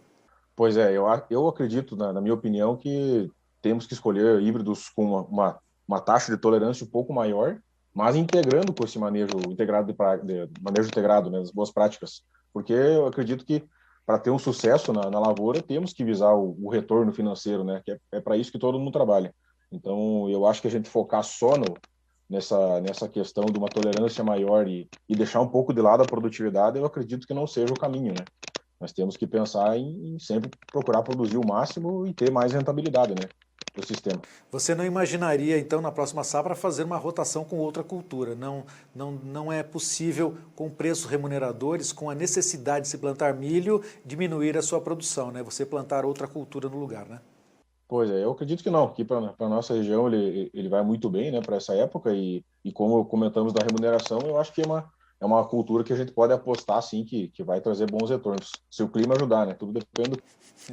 Pois é, eu acredito, na minha opinião, que temos que escolher híbridos com uma taxa de tolerância um pouco maior, mas integrando com esse manejo integrado, manejo integrado, né, das boas práticas. Porque eu acredito que para ter um sucesso na lavoura, temos que visar o retorno financeiro, né, que é para isso que todo mundo trabalha. Então, eu acho que a gente focar só nessa questão de uma tolerância maior e deixar um pouco de lado a produtividade, eu acredito que não seja o caminho, né? Nós temos que pensar em sempre procurar produzir o máximo e ter mais rentabilidade, né, do sistema. Você não imaginaria, então, na próxima safra, fazer uma rotação com outra cultura? Não é possível, com preços remuneradores, com a necessidade de se plantar milho, diminuir a sua produção, né? Você plantar outra cultura no lugar, né? Pois é, eu acredito que não. Aqui para a nossa região ele vai muito bem, né, para essa época e como comentamos da remuneração, eu acho que é uma cultura que a gente pode apostar, sim, que vai trazer bons retornos. Se o clima ajudar, né? Tudo depende.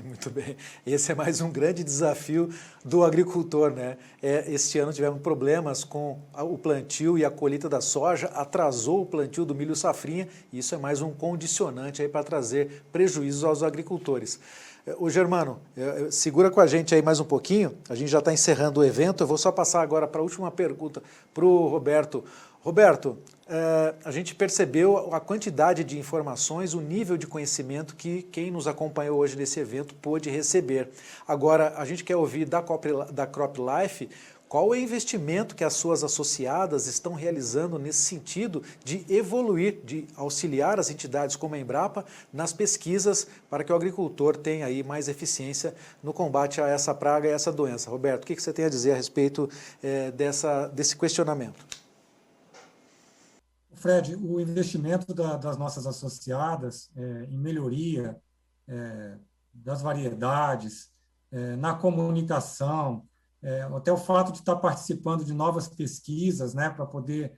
Muito bem. Esse é mais um grande desafio do agricultor, né? Este ano tivemos problemas com o plantio e a colheita da soja, atrasou o plantio do milho safrinha, e isso é mais um condicionante aí para trazer prejuízos aos agricultores. O Germano, segura com a gente aí mais um pouquinho, a gente já está encerrando o evento, eu vou só passar agora para a última pergunta para o Roberto. Roberto, a gente percebeu a quantidade de informações, o nível de conhecimento que quem nos acompanhou hoje nesse evento pôde receber. Agora, a gente quer ouvir da CropLife Qual é o investimento que as suas associadas estão realizando nesse sentido de evoluir, de auxiliar as entidades como a Embrapa nas pesquisas para que o agricultor tenha aí mais eficiência no combate a essa praga e a essa doença? Roberto, o que você tem a dizer a respeito desse questionamento? Fred, o investimento das nossas associadas em melhoria das variedades, na comunicação, até o fato de estar participando de novas pesquisas, né, para poder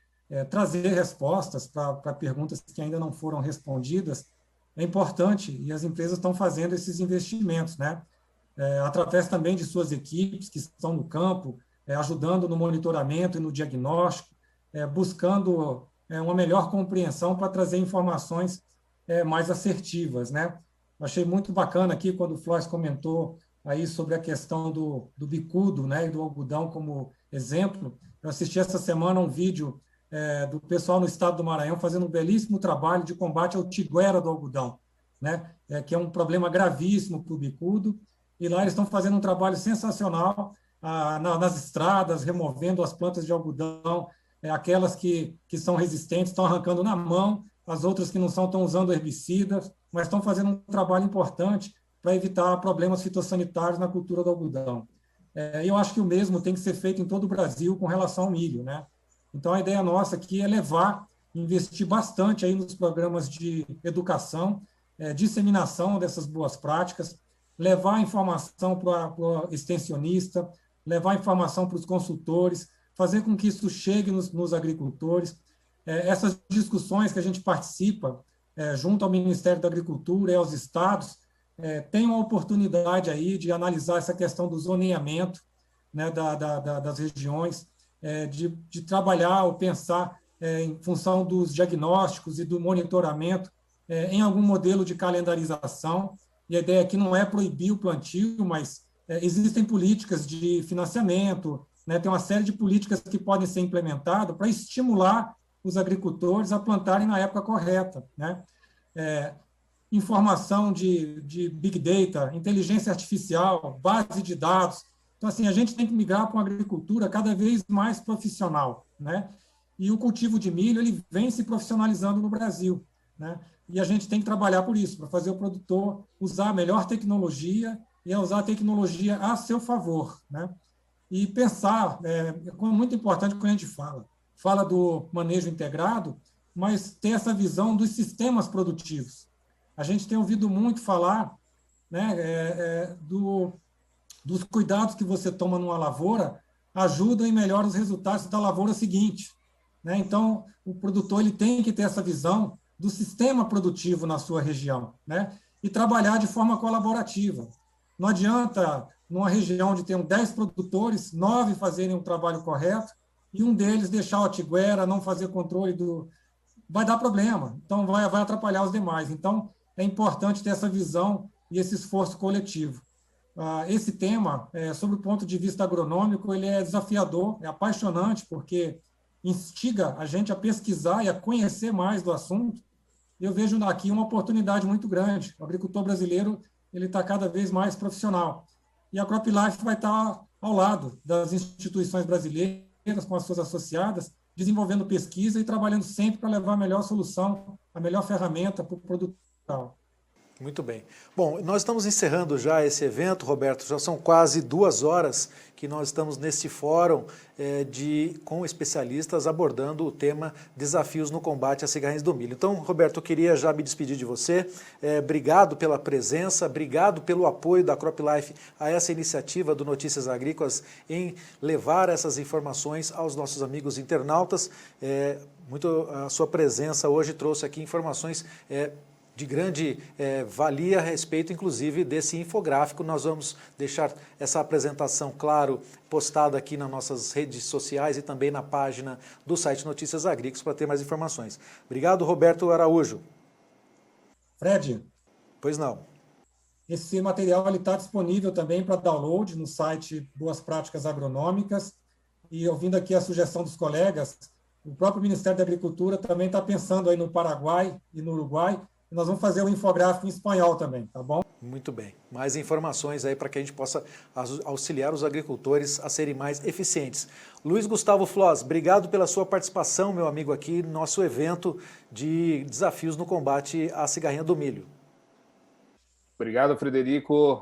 trazer respostas para perguntas que ainda não foram respondidas, é importante, e as empresas estão fazendo esses investimentos, né, através também de suas equipes que estão no campo, ajudando no monitoramento e no diagnóstico, buscando uma melhor compreensão para trazer informações mais assertivas, né. Eu achei muito bacana aqui quando o Flores comentou aí sobre a questão do bicudo, né, e do algodão como exemplo. Eu assisti essa semana um vídeo do pessoal no estado do Maranhão fazendo um belíssimo trabalho de combate ao tiguera do algodão, né, que é um problema gravíssimo para o bicudo, e lá eles estão fazendo um trabalho sensacional nas estradas, removendo as plantas de algodão, aquelas que são resistentes, estão arrancando na mão, as outras que não são estão usando herbicidas, mas estão fazendo um trabalho importante para evitar problemas fitossanitários na cultura do algodão. Eu acho que o mesmo tem que ser feito em todo o Brasil com relação ao milho, né? Então, a ideia nossa aqui é investir bastante aí nos programas de educação, disseminação dessas boas práticas, levar a informação para o extensionista, levar a informação para os consultores, fazer com que isso chegue nos agricultores. Essas discussões que a gente participa junto ao Ministério da Agricultura e aos estados, tem uma oportunidade aí de analisar essa questão do zoneamento, né, das regiões, de trabalhar ou pensar em função dos diagnósticos e do monitoramento em algum modelo de calendarização. E a ideia aqui não é proibir o plantio, mas existem políticas de financiamento, né, tem uma série de políticas que podem ser implementadas para estimular os agricultores a plantarem na época correta, né? Informação de Big Data, inteligência artificial, base de dados. Então, assim, a gente tem que migrar para uma agricultura cada vez mais profissional, né? E o cultivo de milho, ele vem se profissionalizando no Brasil, né? E a gente tem que trabalhar por isso, para fazer o produtor usar a melhor tecnologia e usar a tecnologia a seu favor, né? E pensar, é muito importante quando a gente fala do manejo integrado, mas ter essa visão dos sistemas produtivos. A gente tem ouvido muito falar, né, dos cuidados que você toma numa lavoura ajudam e melhoram os resultados da lavoura seguinte, né? Então, o produtor ele tem que ter essa visão do sistema produtivo na sua região, né? E trabalhar de forma colaborativa. Não adianta, numa região onde tem 10 produtores, 9 fazerem um trabalho correto e um deles deixar o tiguera, não fazer controle vai dar problema, então vai atrapalhar os demais. Então, é importante ter essa visão e esse esforço coletivo. Esse tema, sob o ponto de vista agronômico, ele é desafiador, é apaixonante, porque instiga a gente a pesquisar e a conhecer mais do assunto. Eu vejo aqui uma oportunidade muito grande. O agricultor brasileiro ele está cada vez mais profissional. E a CropLife vai estar ao lado das instituições brasileiras, com as suas associadas, desenvolvendo pesquisa e trabalhando sempre para levar a melhor solução, a melhor ferramenta para o produtor. Muito bem. Bom, nós estamos encerrando já esse evento, Roberto, já são quase 2 horas que nós estamos nesse fórum com especialistas abordando o tema desafios no combate às cigarrinhas do milho. Então, Roberto, eu queria já me despedir de você. Obrigado pela presença, obrigado pelo apoio da CropLife a essa iniciativa do Notícias Agrícolas em levar essas informações aos nossos amigos internautas. A sua presença hoje trouxe aqui informações de grande valia a respeito, inclusive, desse infográfico. Nós vamos deixar essa apresentação, claro, postada aqui nas nossas redes sociais e também na página do site Notícias Agrícolas para ter mais informações. Obrigado, Roberto Araújo. Fred. Pois não. Esse material está disponível também para download no site Boas Práticas Agronômicas. E ouvindo aqui a sugestão dos colegas, o próprio Ministério da Agricultura também está pensando aí no Paraguai e no Uruguai e nós vamos fazer um infográfico em espanhol também, tá bom? Muito bem. Mais informações aí para que a gente possa auxiliar os agricultores a serem mais eficientes. Luiz Gustavo Floss, obrigado pela sua participação, meu amigo, aqui no nosso evento de desafios no combate à cigarrinha do milho. Obrigado, Frederico.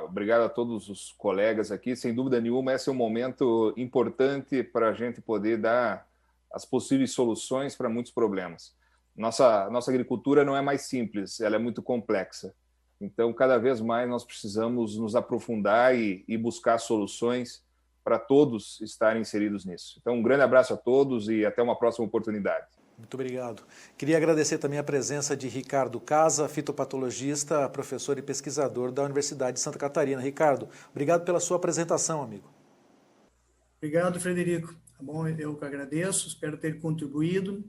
Obrigado a todos os colegas aqui. Sem dúvida nenhuma, esse é um momento importante para a gente poder dar as possíveis soluções para muitos problemas. Nossa agricultura não é mais simples, ela é muito complexa. Então, cada vez mais nós precisamos nos aprofundar e buscar soluções para todos estarem inseridos nisso. Então, um grande abraço a todos e até uma próxima oportunidade. Muito obrigado. Queria agradecer também a presença de Ricardo Casa, fitopatologista, professor e pesquisador da Universidade de Santa Catarina. Ricardo, obrigado pela sua apresentação, amigo. Obrigado, Frederico. Tá bom, eu que agradeço, espero ter contribuído.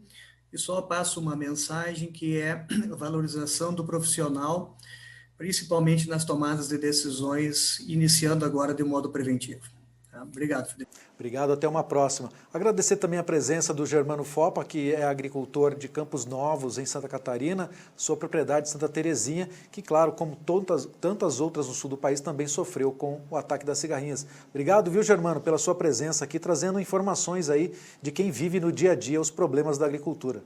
E só passo uma mensagem que é a valorização do profissional, principalmente nas tomadas de decisões, iniciando agora de modo preventivo. Tá? Obrigado, Frederico. Obrigado, até uma próxima. Agradecer também a presença do Germano Fopa, que é agricultor de Campos Novos, em Santa Catarina, sua propriedade de Santa Terezinha, que, claro, como tantas outras no sul do país, também sofreu com o ataque das cigarrinhas. Obrigado, viu, Germano, pela sua presença aqui, trazendo informações aí de quem vive no dia a dia os problemas da agricultura.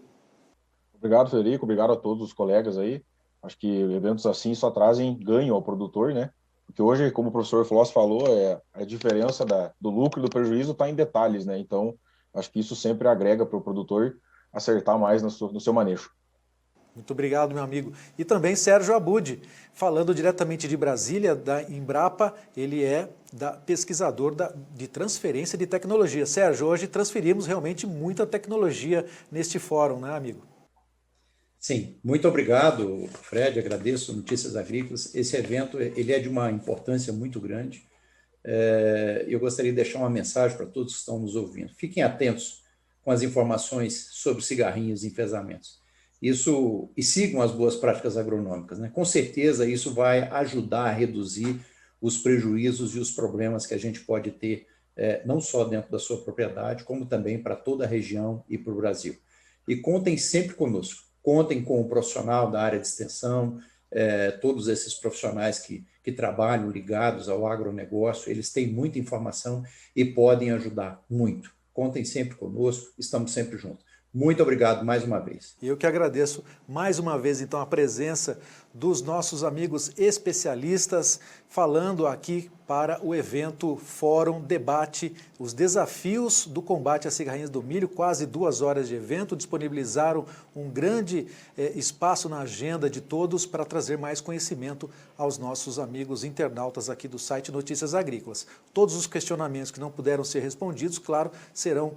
Obrigado, Frederico. Obrigado a todos os colegas aí. Acho que eventos assim só trazem ganho ao produtor, né? Porque hoje, como o professor Floss falou, a diferença do lucro e do prejuízo está em detalhes, né? Então, acho que isso sempre agrega para o produtor acertar mais no seu manejo. Muito obrigado, meu amigo. E também Sérgio Abud, falando diretamente de Brasília, da Embrapa, ele é pesquisador de transferência de tecnologia. Sérgio, hoje transferimos realmente muita tecnologia neste fórum, né, amigo? Sim, muito obrigado, Fred, agradeço Notícias Agrícolas. Esse evento ele é de uma importância muito grande. Eu gostaria de deixar uma mensagem para todos que estão nos ouvindo. Fiquem atentos com as informações sobre cigarrinhos e enfesamentos. E sigam as boas práticas agronômicas, né? Com certeza isso vai ajudar a reduzir os prejuízos e os problemas que a gente pode ter, não só dentro da sua propriedade, como também para toda a região e para o Brasil. E contem sempre conosco. Contem com o profissional da área de extensão, todos esses profissionais que trabalham ligados ao agronegócio, eles têm muita informação e podem ajudar muito. Contem sempre conosco, estamos sempre juntos. Muito obrigado mais uma vez. Eu que agradeço mais uma vez, então, a presença dos nossos amigos especialistas falando aqui para o evento Fórum Debate, os desafios do combate às cigarrinhas do milho, quase 2 horas de evento, disponibilizaram um grande espaço na agenda de todos para trazer mais conhecimento aos nossos amigos internautas aqui do site Notícias Agrícolas. Todos os questionamentos que não puderam ser respondidos, claro, serão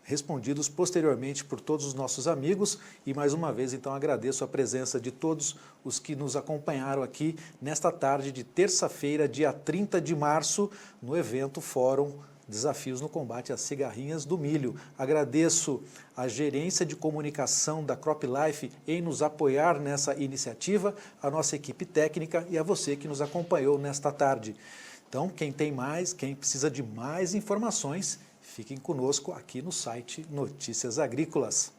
respondidos posteriormente por todos os nossos amigos e mais uma vez então agradeço a presença de todos os que nos acompanharam aqui nesta tarde de terça-feira, dia 30 de março, no evento Fórum Desafios no Combate às Cigarrinhas do Milho. Agradeço a gerência de comunicação da CropLife em nos apoiar nessa iniciativa, a nossa equipe técnica e a você que nos acompanhou nesta tarde. Então, quem precisa de mais informações, fiquem conosco aqui no site Notícias Agrícolas.